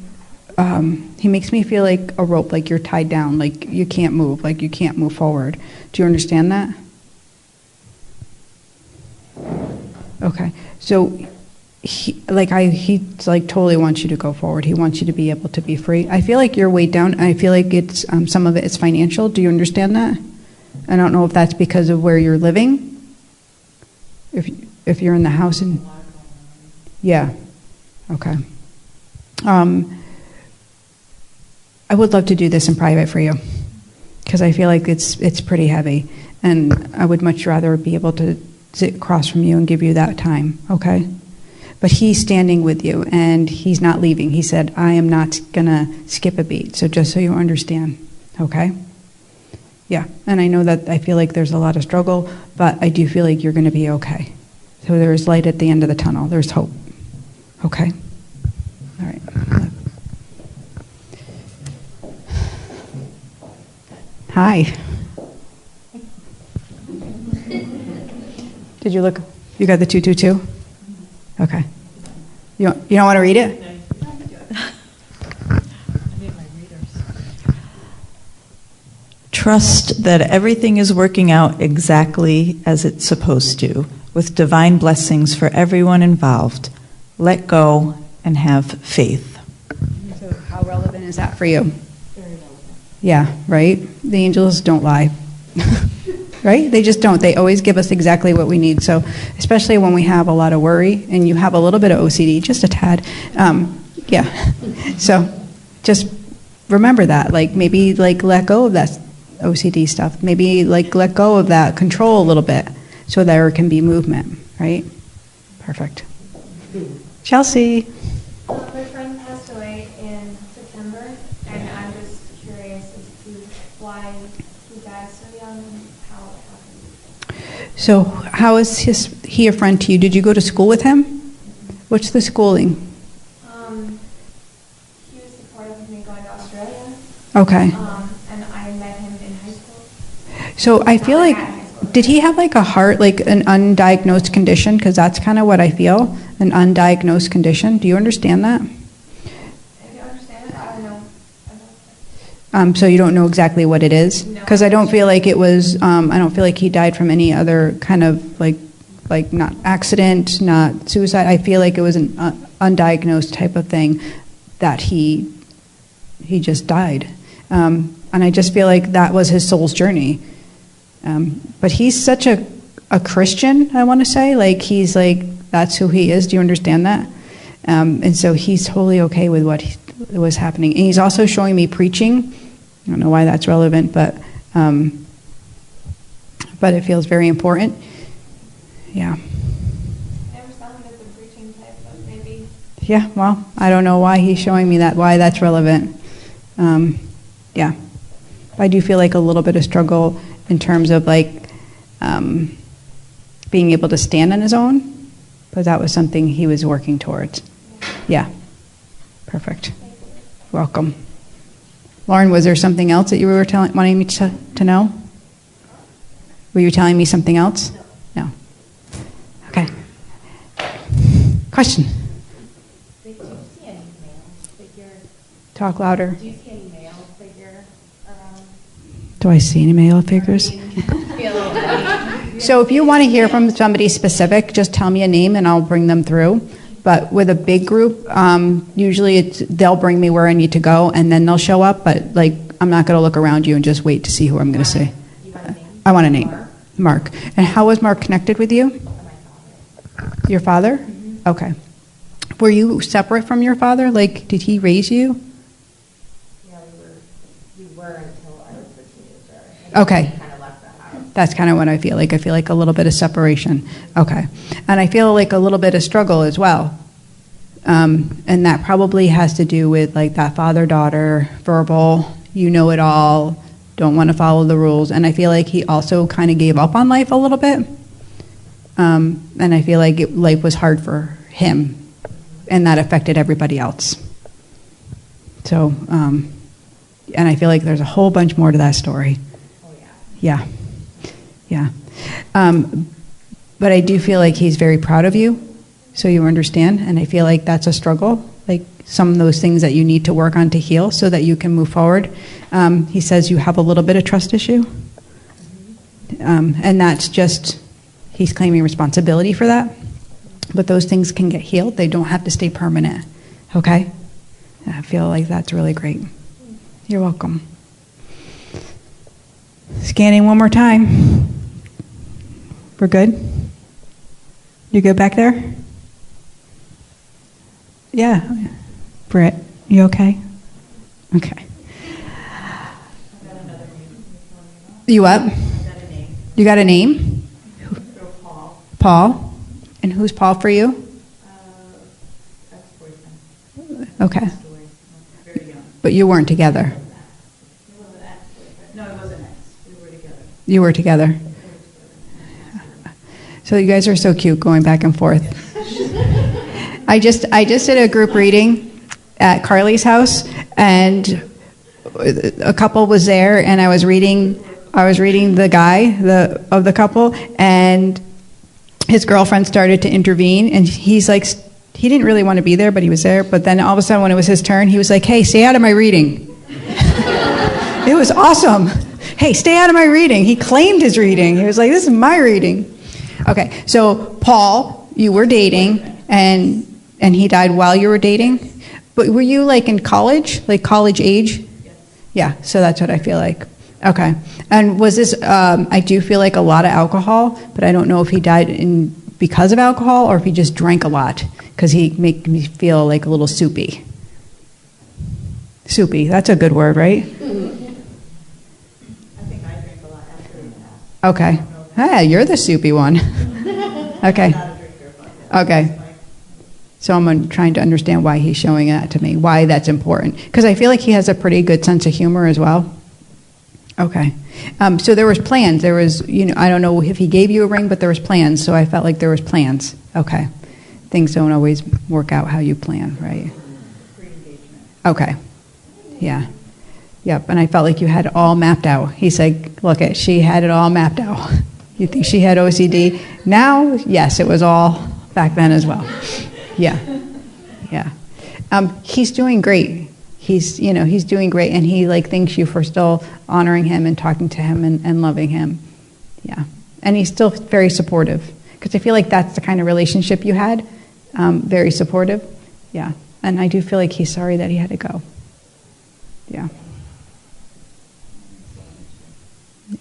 he makes me feel like a rope, like you're tied down, like you can't move, like you can't move forward. Do you understand that? Okay. So he totally wants you to go forward. He wants you to be able to be free. I feel like you're weighed down. I feel like it's some of it is financial. Do you understand that? I don't know if that's because of where you're living. If you're in the house and yeah, okay. I would love to do this in private for you because I feel like it's pretty heavy, and I would much rather be able to sit across from you and give you that time. Okay. But he's standing with you, and he's not leaving. He said, I am not going to skip a beat. So just so you understand, okay? Yeah, and I know that I feel like there's a lot of struggle, but I do feel like you're going to be okay. So there's light at the end of the tunnel. There's hope, okay? All right. Hi. Did you look? You got the 222? Okay. You don't want to read it? Trust that everything is working out exactly as it's supposed to, with divine blessings for everyone involved. Let go and have faith. So how relevant is that for you? Very relevant. Yeah, right? The angels don't lie. Right? They just don't. They always give us exactly what we need. So especially when we have a lot of worry and you have a little bit of OCD, just a tad. Yeah. So just remember that. Like maybe like let go of that OCD stuff. Maybe like let go of that control a little bit so there can be movement. Right? Perfect. Chelsea. My friend passed away in September, and I'm just curious as to why he died so young and how it happened. So how is he a friend to you? Did you go to school with him? What's the schooling? He was supportive of me going to Australia. Okay. And I met him in high school. So I feel like, did he have like a heart, like an undiagnosed condition? Because that's kind of what I feel, an undiagnosed condition. Do you understand that? If you understand it, I don't know. So you don't know exactly what it is? Because I don't feel like it was, I don't feel like he died from any other kind of like not accident, not suicide. I feel like it was an undiagnosed type of thing that he just died. And I just feel like that was his soul's journey. But he's such a Christian, I want to say. Like, he's like, that's who he is. Do you understand that? And so he's totally okay with what was happening. And he's also showing me preaching. I don't know why that's relevant, but it feels very important. Yeah. Never saw him as a preaching type, but maybe. Yeah, well, I don't know why he's showing me that, why that's relevant. Yeah. I do feel like a little bit of struggle in terms of like being able to stand on his own, but that was something he was working towards. Yeah. Perfect. Welcome. Lauren, was there something else that you were wanting me to know? Were you telling me something else? No. Okay. Question? Do you see any male figure? Talk louder. Do you see any male figure around? Do I see any male figures? So if you want to hear from somebody specific, just tell me a name and I'll bring them through. But with a big group, usually they'll bring me where I need to go and then they'll show up. But like, I'm not going to look around you and just wait to see who I'm going to see. I want a name. Mark. And how was Mark connected with you? Your father? Mm-hmm. Okay. Were you separate from your father? Like, did he raise you? Yeah, we were until I was a teenager. Okay. Kind of left the house. That's kind of what I feel like. I feel like a little bit of separation. Okay. And I feel like a little bit of struggle as well. And that probably has to do with like that father-daughter, verbal, you know it all, don't want to follow the rules. And I feel like he also kind of gave up on life a little bit. And I feel like life was hard for him. And that affected everybody else. So, and I feel like there's a whole bunch more to that story. Oh, yeah. Yeah. But I do feel like he's very proud of you, so you understand. And I feel like that's a struggle, like some of those things that you need to work on to heal so that you can move forward. He says you have a little bit of trust issue. And that's just, he's claiming responsibility for that. But those things can get healed. They don't have to stay permanent. Okay? I feel like that's really great. You're welcome. Scanning one more time. We're good? You good back there? Yeah. Britt, you okay? Okay. You what? You got a name? Paul. Paul? And who's Paul for you? Ex-boyfriend. Okay. Very young. But you weren't together. No, it wasn't ex. We were together. You were together. So you guys are so cute going back and forth. I just did a group reading at Carly's house, and a couple was there, and I was reading the guy of the couple, and his girlfriend started to intervene, and he's like, he didn't really want to be there, but he was there. But then all of a sudden, when it was his turn, he was like, "Hey, stay out of my reading." It was awesome. Hey, stay out of my reading. He claimed his reading. He was like, "This is my reading." Okay, so Paul, you were dating, and he died while you were dating. But were you like in college, like college age? Yes. Yeah. So that's what I feel like. Okay. And was this? I do feel like a lot of alcohol, but I don't know if he died because of alcohol or if he just drank a lot, because he made me feel like a little soupy. Soupy. That's a good word, right? I think I drank a lot after that. Okay. Hey, you're the soupy one. Okay. Okay. So I'm trying to understand why he's showing that to me, why that's important. Because I feel like he has a pretty good sense of humor as well. Okay. So there was plans. There was, I don't know if he gave you a ring, but there was plans. So I felt like there was plans. Okay. Things don't always work out how you plan, right? Pre-engagement. Okay. Yeah. Yep. And I felt like you had it all mapped out. He's like, look, she had it all mapped out. You think she had OCD? Now, yes, it was all back then as well. Yeah. Yeah. He's doing great. He's doing great, and he thanks you for still honoring him and talking to him and loving him. Yeah. And he's still very supportive, because I feel like that's the kind of relationship you had. Very supportive. Yeah. And I do feel like he's sorry that he had to go. Yeah.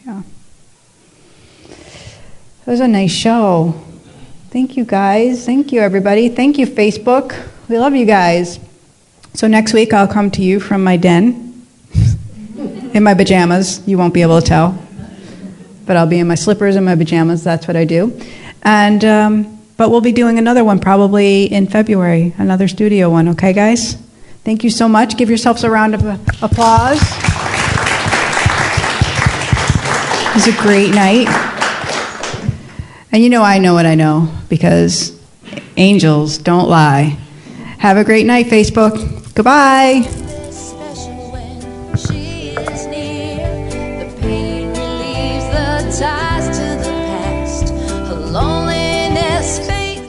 Yeah. It was a nice show. Thank you, guys. Thank you, everybody. Thank you, Facebook. We love you guys. So next week, I'll come to you from my den in my pajamas. You won't be able to tell. But I'll be in my slippers and my pajamas. That's what I do. And but we'll be doing another one probably in February, another studio one. Okay, guys? Thank you so much. Give yourselves a round of applause. It was a great night. And I know what I know, because angels don't lie. Have a great night, Facebook. Goodbye.